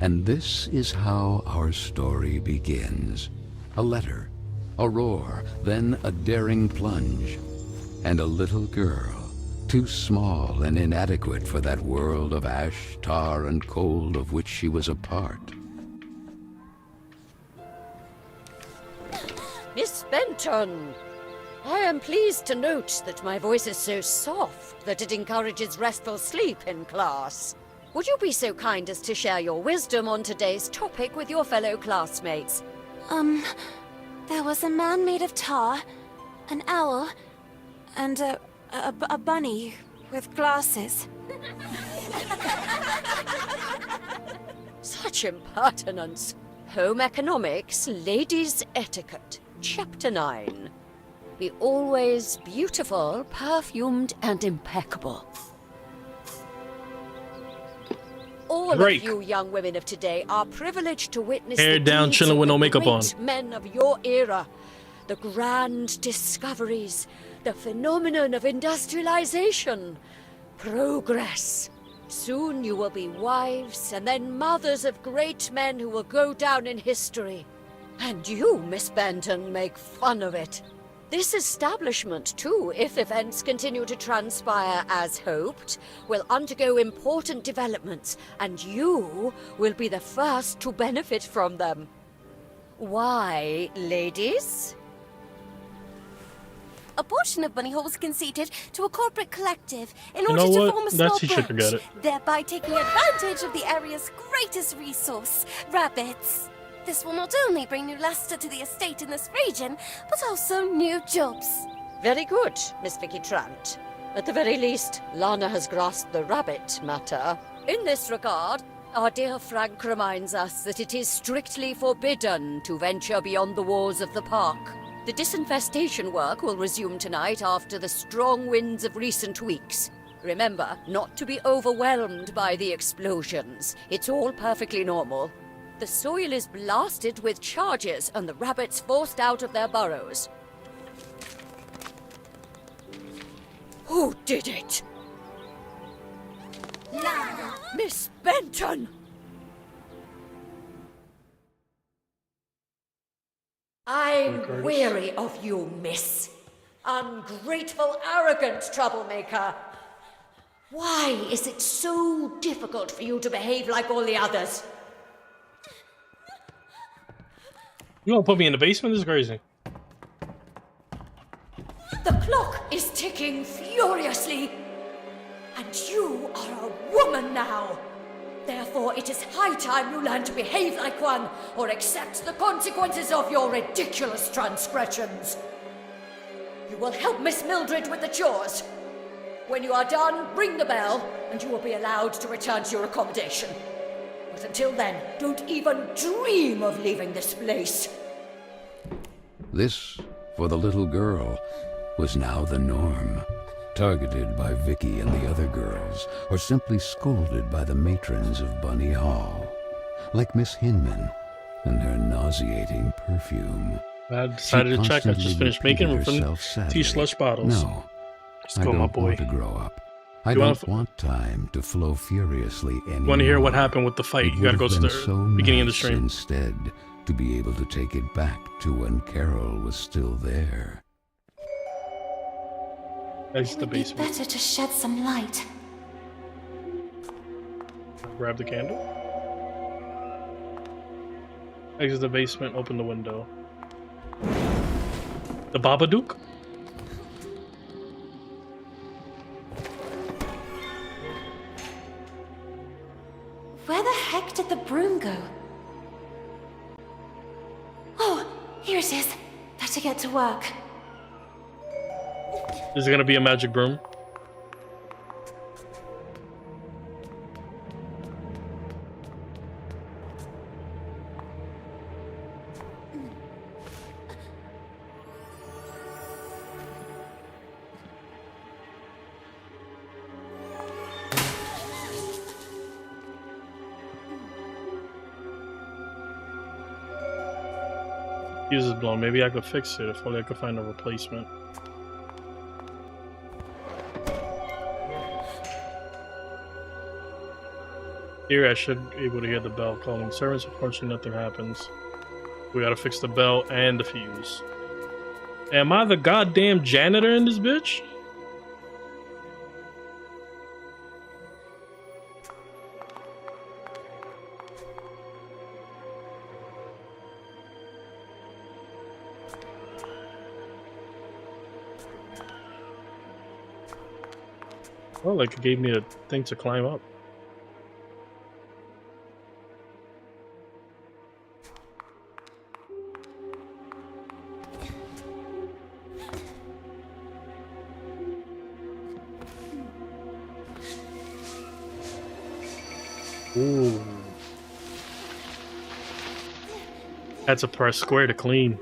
And this is how our story begins. A letter, a roar, then a daring plunge, and a little girl, too small and inadequate for that world of ash, tar, and cold of which she was a part. Miss Benton, I am pleased to note that my voice is so soft that it encourages restful sleep in class. Would you be so kind as to share your wisdom on today's topic with your fellow classmates? There was a man made of tar, an owl, and a bunny with glasses. Such impertinence. Home economics, ladies' etiquette. Chapter 9. Be always beautiful, perfumed, and impeccable. All Break. of you young women of today are privileged to witness Hair the down, deeds chilling of with the no makeup on. great men of your era. The grand discoveries, the phenomenon of industrialization, progress. Soon you will be wives and then mothers of great men who will go down in history. And you, Miss Benton, make fun of it. This establishment, too, if events continue to transpire as hoped, will undergo important developments, and you will be the first to benefit from them. Why, ladies? A portion of money hall was conceded to a corporate collective in You order know to what? form a That small teacher could get branch, it. thereby taking advantage of the area's greatest resource, rabbits. This will not only bring new luster to the estate in this region, but also new jobs. Very good, Miss Vicky Trant. At the very least, Lana has grasped the rabbit matter. In this regard, our dear Frank reminds us that it is strictly forbidden to venture beyond the walls of the park. The disinfestation work will resume tonight after the strong winds of recent weeks. Remember, not to be overwhelmed by the explosions. It's all perfectly normal. The soil is blasted with charges and the rabbits forced out of their burrows. Who did it? Lana! Miss Benton! I'm weary of you, miss. Ungrateful, arrogant troublemaker. Why is it so difficult for you to behave like all the others? You gonna put me in the basement? This is crazy. The clock is ticking furiously, and you are a woman now. Therefore, it is high time you learn to behave like one, or accept the consequences of your ridiculous transgressions. You will help Miss Mildred with the chores. When you are done, ring the bell, and you will be allowed to return to your accommodation. But until then, don't even dream of leaving this place. This, for the little girl, was now the norm. Targeted by Vicky and the other girls, or simply scolded by the matrons of Bunny Hall. Like Miss Hinman and her nauseating perfume. I decided to check. I just finished making them from tea sadly, slush bottles. No, Just I go, don't my boy. want to grow up. I You don't wanna want time to flow furiously anymore. Want to hear what happened with the fight? It You gotta go would to have the been so beginning of the nice stream. Instead, to be able to take it back to when Carol was still there. Exit It the would be basement. better to shed some light. Grab the candle. Exit the basement. Open the window. The Babadook? Where the heck did the broom go? Oh, here it is. Better get to work. Is it gonna be a magic broom? Fuse is blown. Maybe I could fix it if only I could find a replacement. Here I should be able to hear the bell calling servants. Unfortunately, nothing happens. We gotta fix the bell and the fuse. Am I the goddamn janitor in this bitch? Oh, like it gave me a thing to climb up. Ooh. Had to press square to clean.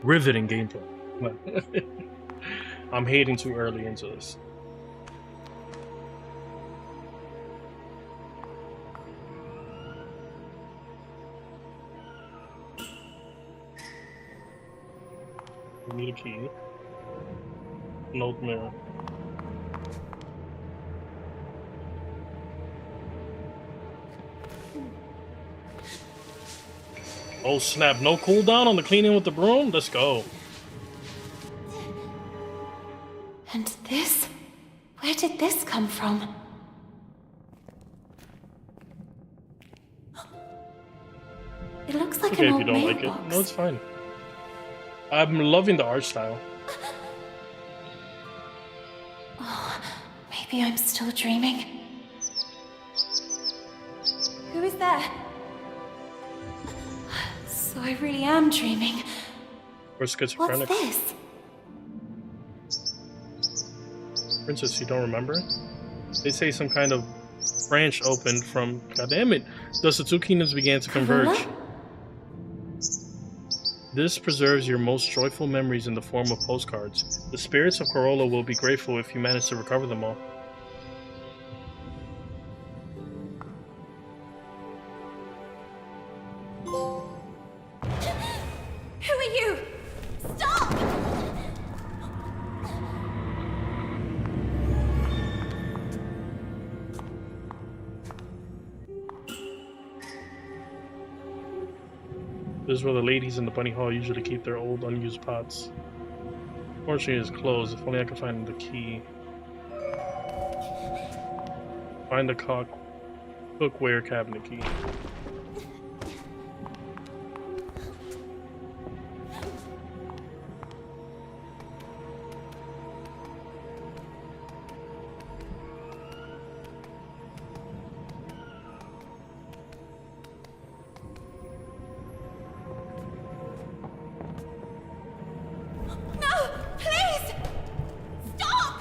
Riveting gameplay. I'm hating too early into this. We need a key. Note mirror. Oh snap, no cooldown on the cleaning with the broom? Let's go. And this? Where did this come from? It looks like Okay, an if old you don't like it. mailbox. No, it's fine. I'm loving the art style. Maybe I'm still dreaming. Who is there? So I really am dreaming. Or schizophrenic. What's this? Princess, you don't remember? They say some kind of branch opened from... God damn it! Thus the two kingdoms began to converge. Carola? This preserves your most joyful memories in the form of postcards. The spirits of Carola will be grateful if you manage to recover them all. Who are you? Stop! This is where the ladies in the bunny hall usually keep their old unused pots. Fortunately, it's closed. If only I could find the key. Find the cookware cabinet key. No! Please! Stop!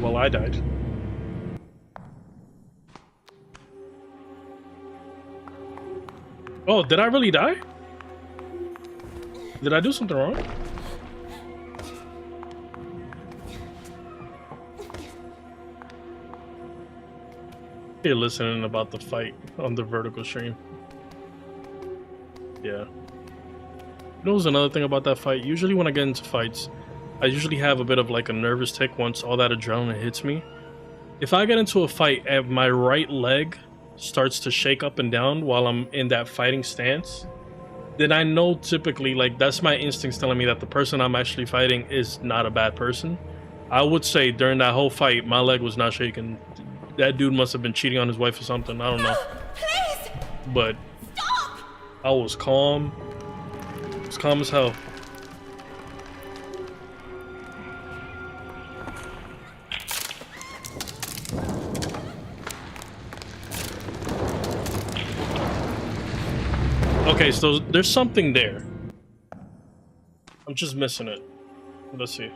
Well, I died. Oh, did I really die? Did I do something wrong? You're listening about the fight on the vertical stream. Yeah. You know, another thing about that fight. Usually when I get into fights, I usually have a bit of like a nervous tick once all that adrenaline hits me. If I get into a fight and my right leg starts to shake up and down while I'm in that fighting stance, then I know typically, like, that's my instincts telling me that the person I'm actually fighting is not a bad person. I would say during that whole fight, my leg was not shaking. That dude must have been cheating on his wife or something. I don't know. Please! But Stop! I was calm. As calm as hell. Okay, so there's something there. I'm just missing it. Let's see.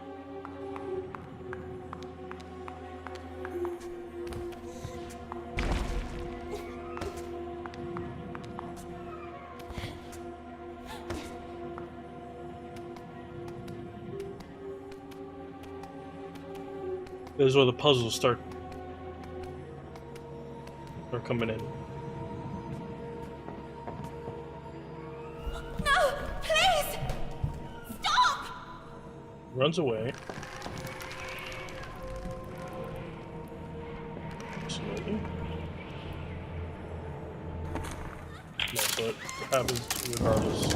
This is where the puzzles start coming in. No! Please! Stop! Runs away. Slowly. That's what happens regardless.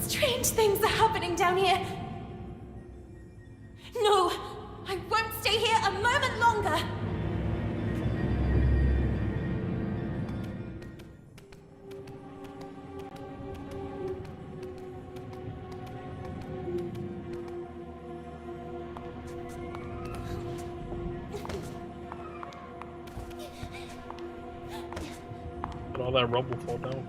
Strange things are happening down here. No! I won't stay here a moment longer! Did all that rubble fall down?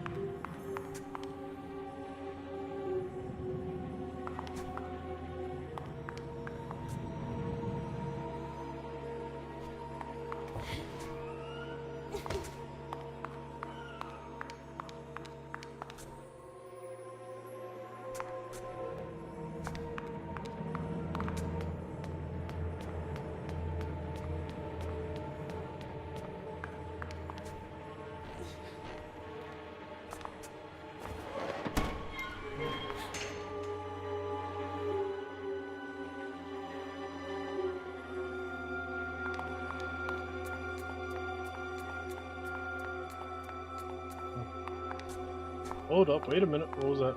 Hold up, wait a minute, what was that?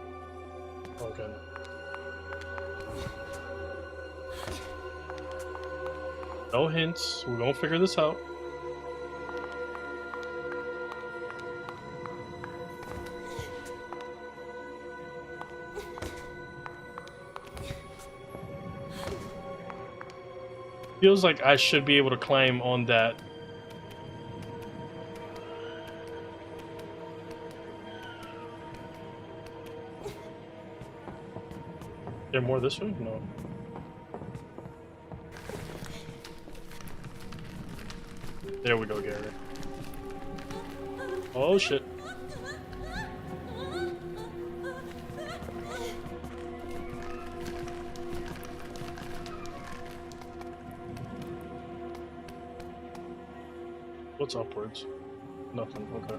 Okay. No hints. We're gonna figure this out. Feels like I should be able to climb on that. There more this way? No. There we go, Gary. Oh shit. What's upwards? Nothing, okay.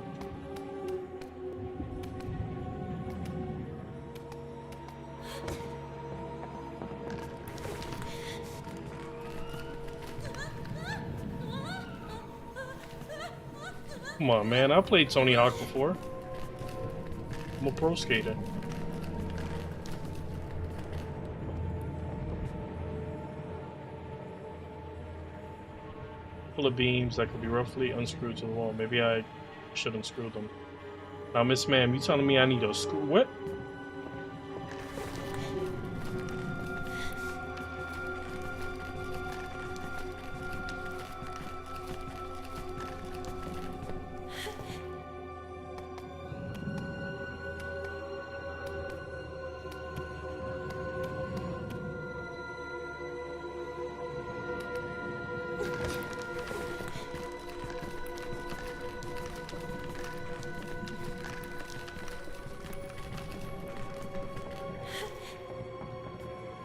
Come on, man. I played Tony Hawk before. I'm a pro skater. Full of beams that could be roughly unscrewed to the wall. Maybe I should unscrew them. Now, Miss Ma'am, you telling me I need to screw what?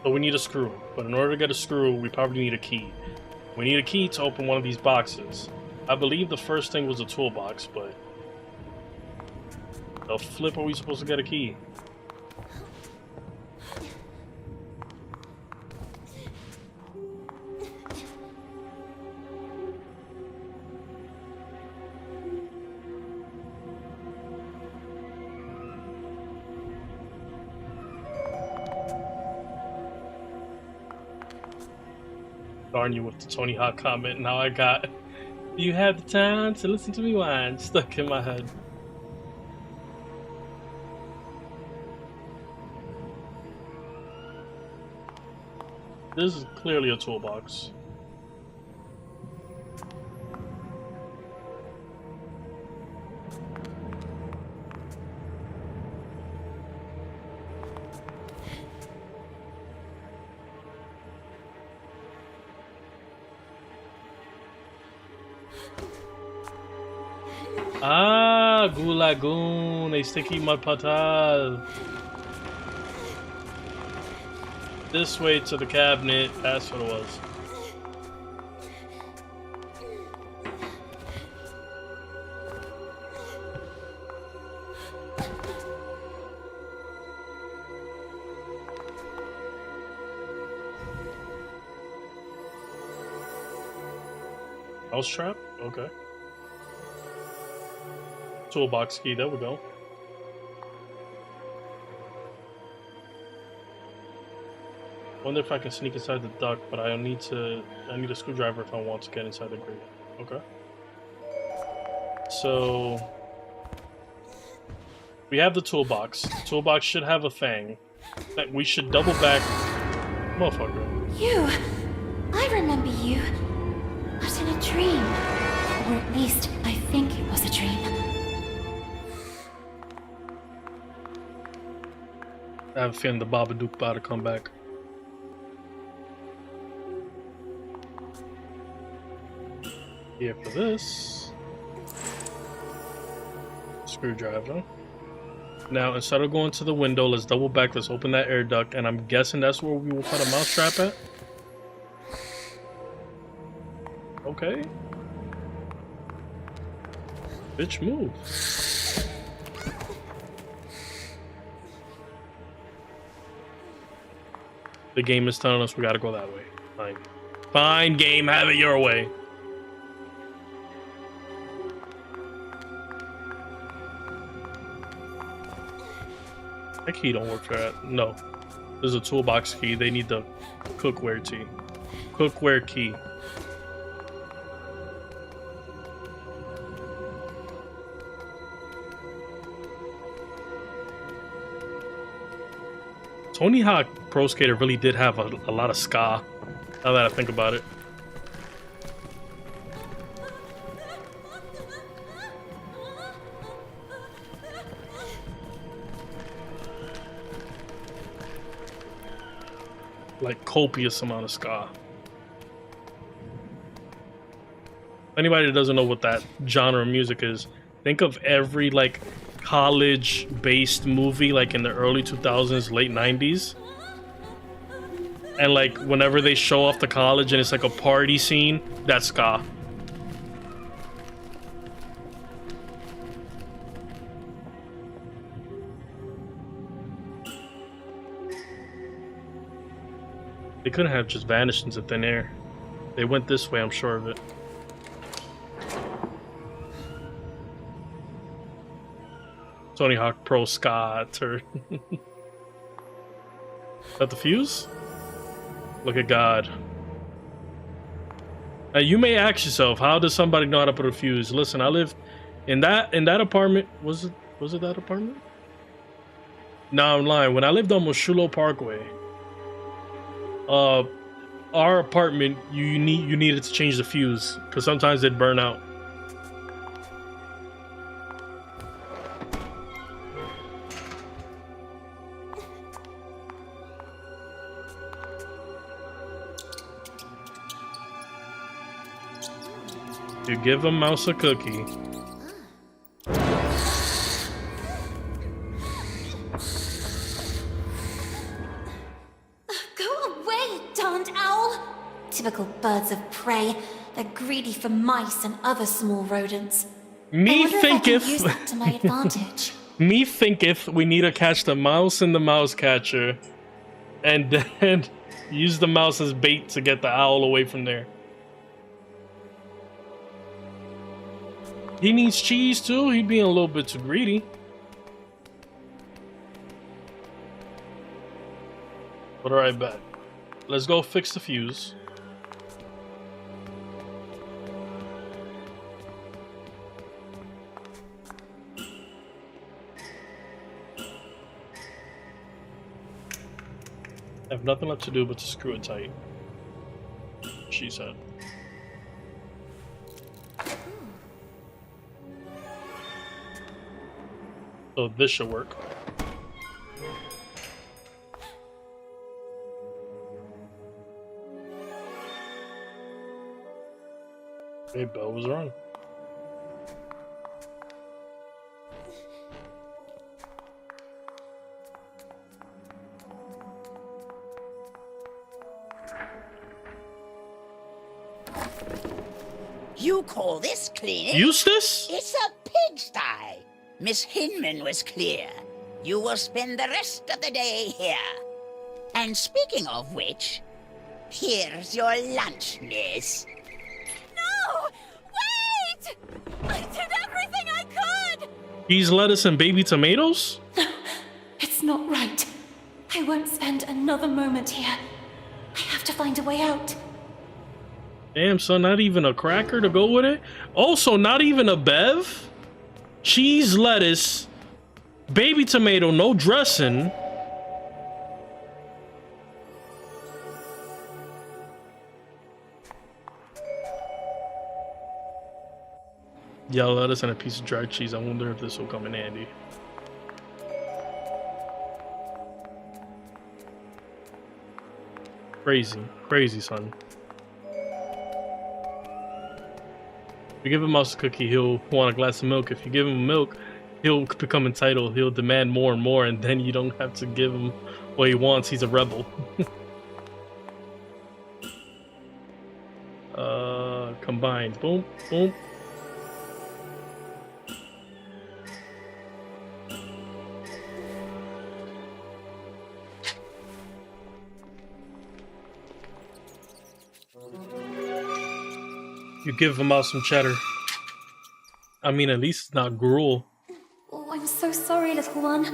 So we need a screw, but in order to get a screw, we probably need a key. We need a key to open one of these boxes. I believe the first thing was a toolbox, but the flip are we supposed to get a key? Darn you with the Tony Hawk comment. Now I got "you had the time to listen to me whine" stuck in my head. This is clearly a toolbox. Ah, Gulagoon, a sticky mud patal. This way to the cabinet, that's what it was. Mouse trap? Okay. Toolbox key, there we go. Wonder if I can sneak inside the duct, but I need a screwdriver if I want to get inside the grate. Okay. So we have the toolbox. The toolbox should have a thing. That we should double back. Motherfucker. You! I remember you. Not in a dream. Or at least, I think it was a dream. I have a feeling the Babadook about to come back. Here for this. Screwdriver. Now, instead of going to the window, let's double back. Let's open that air duct, and I'm guessing that's where we will put a mousetrap at. Okay. Bitch, move. The game is telling us we gotta go that way. Fine. Fine, game, have it your way. That key don't work for that. No. There's a toolbox key. They need the cookware key. Cookware key. Tony Hawk Pro Skater really did have a lot of ska, now that I think about it. Like copious amount of ska. Anybody that doesn't know what that genre of music is, think of every like college-based movie like in the early 2000s, late 90s. And like whenever they show off the college and it's like a party scene, that's ska. They couldn't have just vanished into thin air. They went this way, I'm sure of it. Tony Hawk Pro Scott or is that the fuse? Look at God. Now you may ask yourself, how does somebody know how to put a fuse? Listen, I lived in that apartment. Was it that apartment? No, I'm lying. When I lived on Moshulo Parkway, our apartment, you needed to change the fuse because sometimes it'd burn out. You give a mouse a cookie. Go away, darned owl! Typical birds of prey. They're greedy for mice and other small rodents. Me I wonder if I can use thinketh. that to my advantage. Me thinketh we need to catch the mouse in the mouse catcher, and then use the mouse as bait to get the owl away from there. He needs cheese too. He being a little bit too greedy. But alright, bet. Let's go fix the fuse. I have nothing left to do but to screw it tight, she said. So this should work. Hey, bell was wrong. You call this cleaning? Eustace? It's a pigsty. Miss Hinman was clear. You will spend the rest of the day here. And speaking of which, here's your lunch, miss. No! Wait! I did everything I could! Peas, lettuce, and baby tomatoes? It's not right. I won't spend another moment here. I have to find a way out. Damn, son, not even a cracker to go with it? Also, not even a bev? Cheese, lettuce, baby tomato, no dressing. Yellow lettuce and a piece of dry cheese. I wonder if this will come in handy. Crazy, crazy, son. If you give a mouse a cookie, he'll want a glass of milk. If you give him milk, he'll become entitled. He'll demand more and more, and then you don't have to give him what he wants. He's a rebel. Combined. Boom, boom. You give a mouse some cheddar. I mean, at least it's not gruel. Oh, I'm so sorry, little one.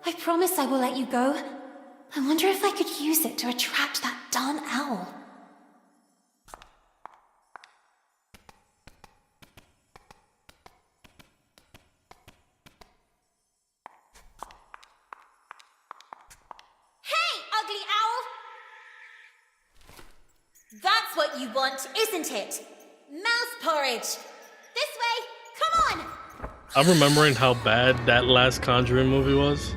I promise I will let you go. I wonder if I could use it to attract that darn owl. what you want, isn't it? Mouse porridge! This way! Come on! I'm remembering how bad that last Conjuring movie was.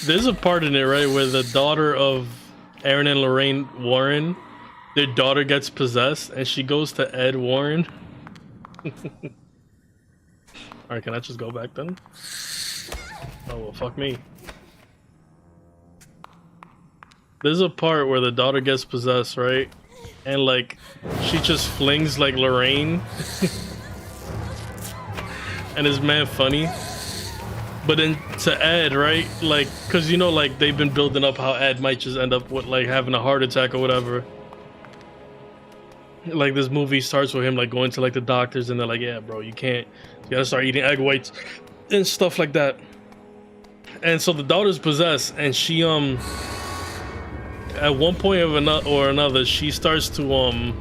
There's a part in it, right, where the daughter of Aaron and Lorraine Warren, their daughter gets possessed, and she goes to Ed Warren. Alright, can I just go back then? Oh, well, fuck me. There's a part where the daughter gets possessed, right? And, like, she just flings, like, Lorraine. And it's mad funny. But then to Ed, right? Like, because, you know, like, they've been building up how Ed might just end up with, like, having a heart attack or whatever. Like, this movie starts with him, like, going to, like, the doctors, and they're like, yeah, bro, you gotta start eating egg whites and stuff like that. And so the daughter's possessed, and she, at one point or another, she starts to,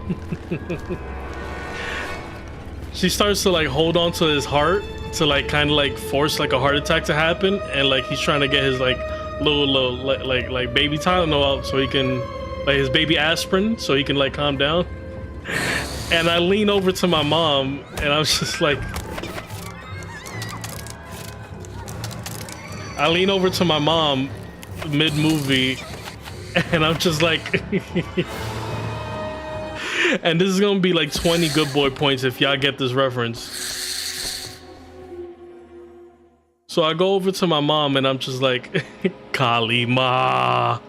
she starts to, like, hold on to his heart to, like, kind of, like, force, like, a heart attack to happen, and, like, he's trying to get his, like, little like baby Tylenol out so he can, like, his baby aspirin so he can, like, calm down. And I lean over to my mom, and I was just like, I lean over to my mom mid-movie, and I'm just like, and this is gonna be like 20 good boy points if y'all get this reference. So I go over to my mom, and I'm just like, Kalima,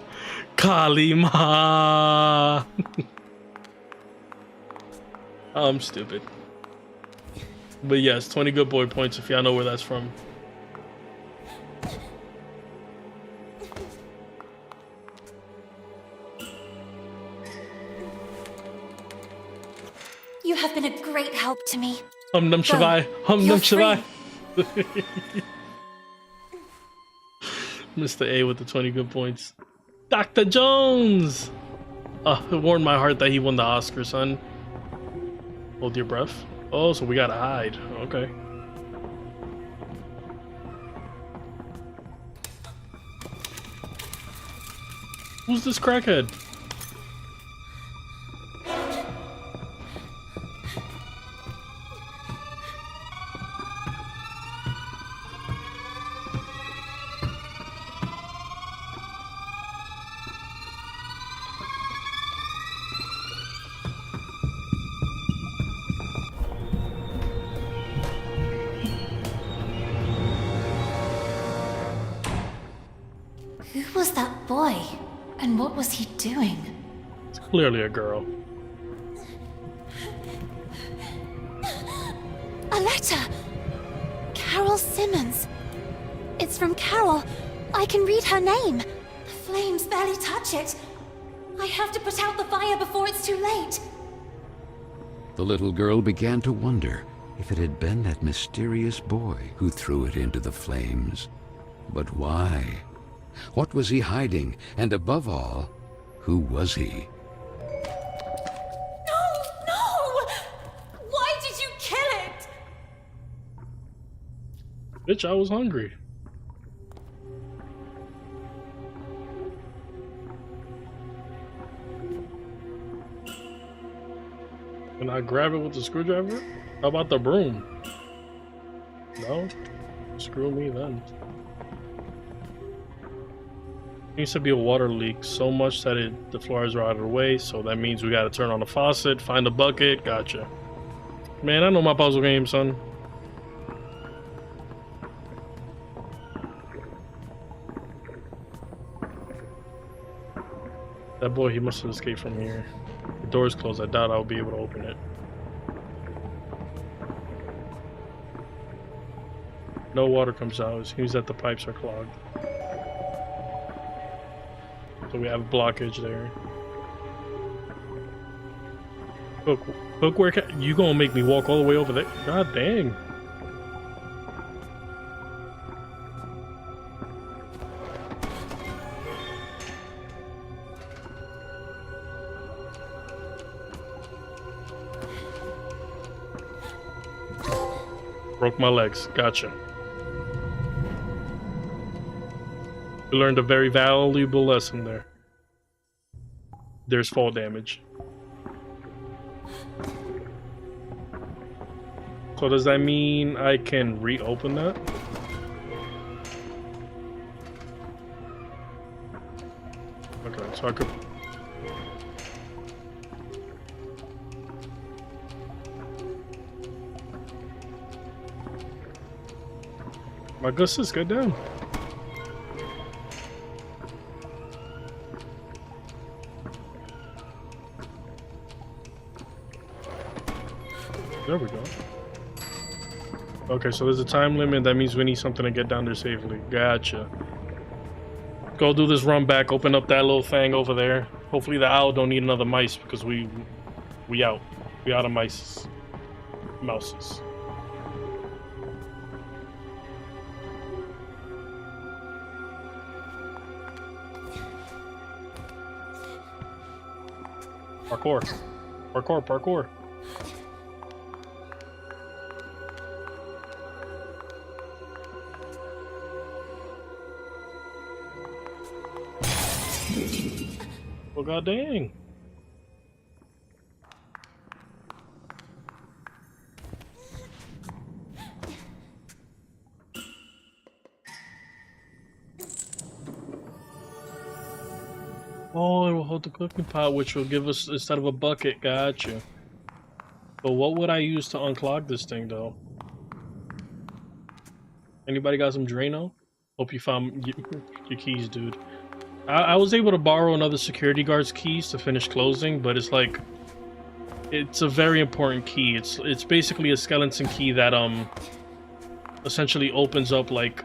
Kalima. I'm stupid. But yes, 20 good boy points if y'all know where that's from. You have been a great help to me. Hum Num Shavai. Hum Num Shavai. Mr. A with the 20 good points. Dr. Jones! It warmed my heart that he won the Oscar, son. Hold your breath. Oh, so we gotta hide. Okay. Who's this crackhead? Who was that boy? And what was he doing? It's clearly a girl. A letter! Carole Simmons. It's from Carole. I can read her name. The flames barely touch it. I have to put out the fire before it's too late. The little girl began to wonder if it had been that mysterious boy who threw it into the flames. But why? What was he hiding? And above all, who was he? No! No! Why did you kill it? Bitch, I was hungry. Can I grab it with the screwdriver? How about the broom? No? Screw me then. Needs to be a water leak so much that the floors are out of the way, so that means we gotta turn on the faucet, find a bucket. Gotcha. Man, I know my puzzle game, son. That boy, he must have escaped from here. The door's closed. I doubt I'll be able to open it. No water comes out. It seems that the pipes are clogged. So we have a blockage there. Hook, where you gonna make me walk all the way over there? God dang. Broke my legs. Gotcha. We learned a very valuable lesson there. there's fall damage. So does that mean I can reopen that? Okay, so I could... My Gus is good down. There we go. Okay, so there's a time limit. That means we need something to get down there safely. Gotcha. Go do this run back. Open up that little thing over there. Hopefully the owl don't need another mice because we out. We out of mice. Mouses. Parkour. Parkour, parkour. Well, god dang. Oh, it will hold the cooking pot, which will give us, instead of a bucket, gotcha. But what would I use to unclog this thing, though? Anybody got some Drano? Hope you found your keys, dude. I was able to borrow another security guard's keys to finish closing, but it's like... It's a very important key. It's basically a skeleton key that, essentially opens up, like...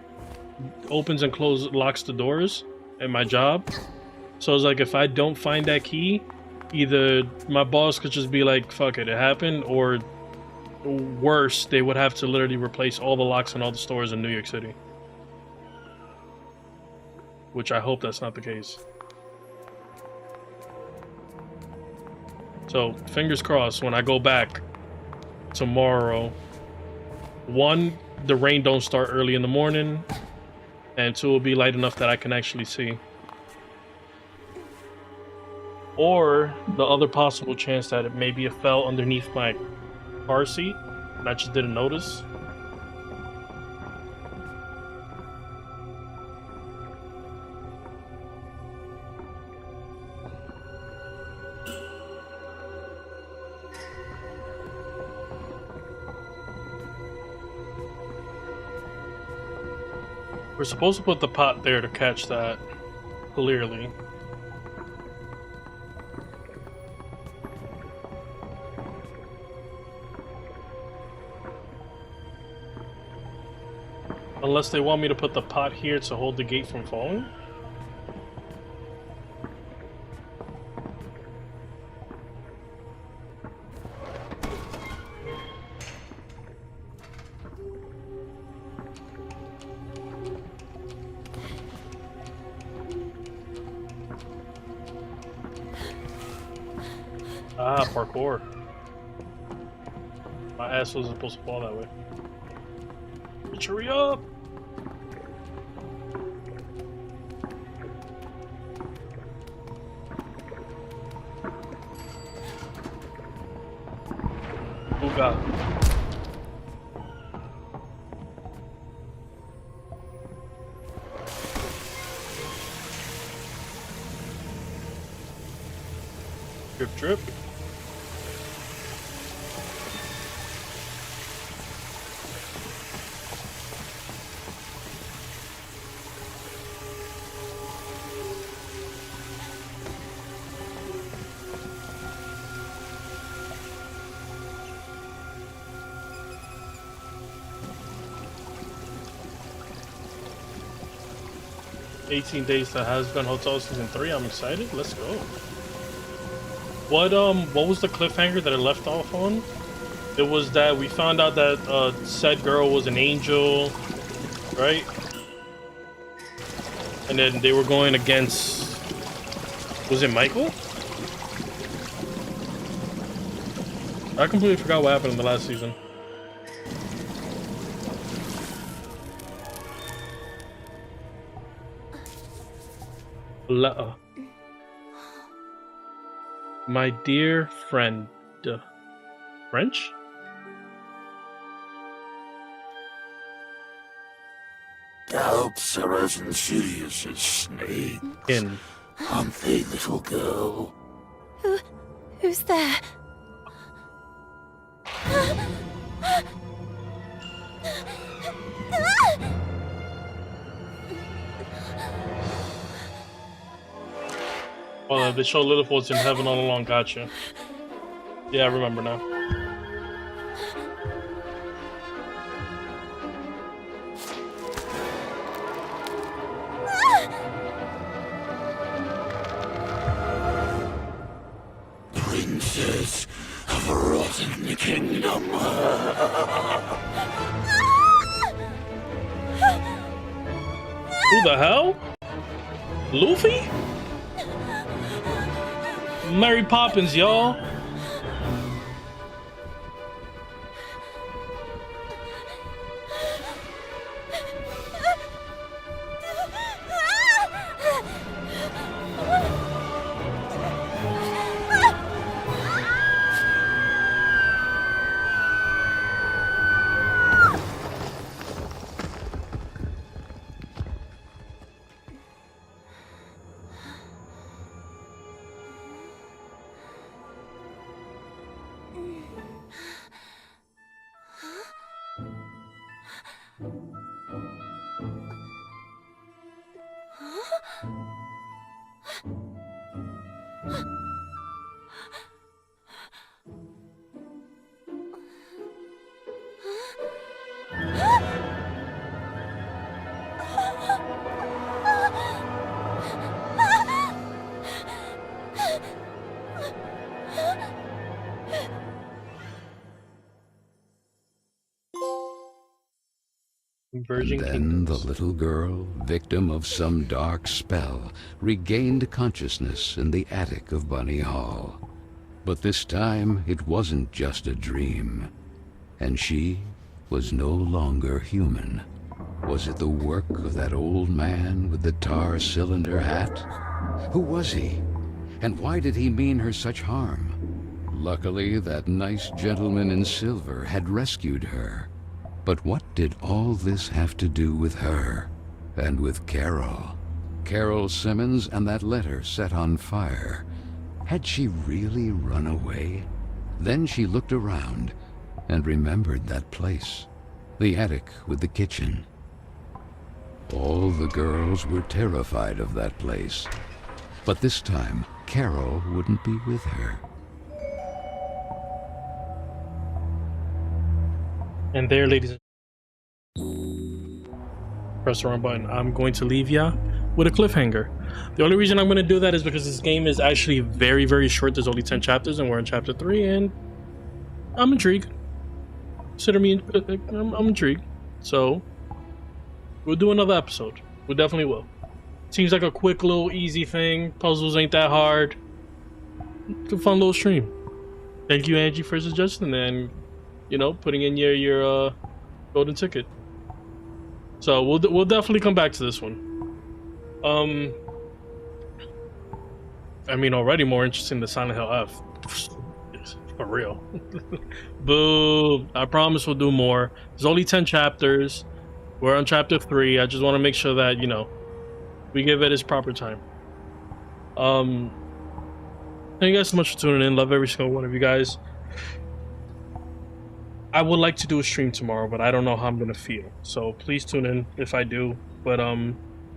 Opens and closes, locks the doors at my job. So it's like, if I don't find that key, either my boss could just be like, fuck it, it happened, or worse, they would have to literally replace all the locks in all the stores in New York City. Which I hope that's not the case. So, fingers crossed, when I go back tomorrow, 1, the rain don't start early in the morning, and 2, it'll be light enough that I can actually see. Or the other possible chance that it maybe it fell underneath my car seat and I just didn't notice. We're supposed to put the pot there to catch that, clearly. Unless they want me to put the pot here to hold the gate from falling? Ah, parkour. My ass wasn't supposed to fall that way. Bitch, hurry up! Oh god. Drip drip. $18 days to Has-Been Hotel Season 3. I'm excited. Let's go. What was the cliffhanger that it left off on? It was that we found out that said girl was an angel, right? And then they were going against, was it Michael? I completely forgot what happened in the last season. My dear friend. French? Doubts are as insidious as snakes, In. aren't they, little girl? Who's there? Oh, they show Lilith was in heaven all along. Gotcha. Yeah, I remember now. Princess of a rotten kingdom. Who the hell? Luffy? Mary Poppins, y'all. Virgin Then Kingdoms. the little girl, victim of some dark spell, regained consciousness in the attic of Bunny Hall. But this time it wasn't just a dream, and she was no longer human. Was it the work of that old man with the tar cylinder hat? Who was he? And why did he mean her such harm? Luckily, that nice gentleman in silver had rescued her. But what did all this have to do with her? And with Carole? Carole Simmons and that letter set on fire. Had she really run away? Then she looked around and remembered that place. The attic with the kitchen. All the girls were terrified of that place. But this time, Carole wouldn't be with her. And there, ladies and press the wrong button. I'm going to leave ya with a cliffhanger. The only reason I'm going to do that is because this game is actually very, very short. There's only 10 chapters, and we're in chapter 3, and I'm intrigued. Consider me, I'm intrigued. So, we'll do another episode. We definitely will. Seems like a quick little easy thing. Puzzles ain't that hard. It's a fun little stream. Thank you, Angie, for suggesting and, you know, putting in your golden ticket. So we'll definitely come back to this one. I mean, already more interesting than Silent Hill F. For real. Boo. I promise we'll do more. There's only 10 chapters. We're on chapter 3. I just want to make sure that, you know, we give it its proper time. Thank you guys so much for tuning in. Love every single one of you guys. I would like to do a stream tomorrow, but I don't know how I'm gonna feel. So please tune in if I do. But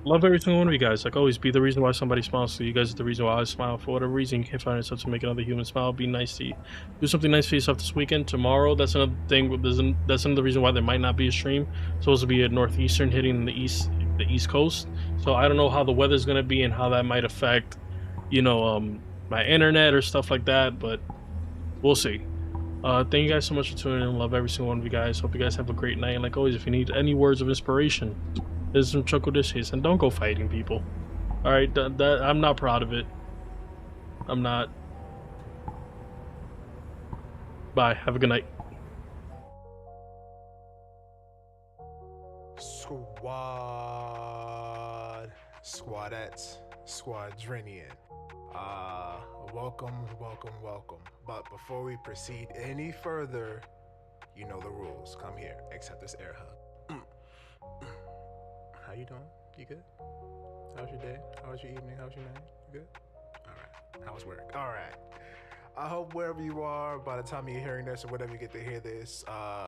love every single one of you guys. Like always, be the reason why somebody smiles. So you guys are the reason why I smile. For whatever reason, you can't find yourself to make another human smile. Be nice to you. Do something nice for yourself this weekend. Tomorrow, that's another thing. That's another reason why there might not be a stream. It's supposed to be a northeastern hitting the east coast. So I don't know how the weather's gonna be and how that might affect, you know, my internet or stuff like that. But we'll see. Thank you guys so much for tuning in. Love every single one of you guys. Hope you guys have a great night. And like always, if you need any words of inspiration, there's some chuckle dishes. And don't go fighting people. Alright, I'm not proud of it. I'm not. Bye. Have a good night. Squad, Squadettes, Squadrinian. welcome. But before we proceed any further, you know the rules. Come here, accept this air hug. How you doing? You good? How's your day? How's your evening? How's your night? You good? All right. How's work? All right. I hope wherever you are, by the time you're hearing this or whatever you get to hear this,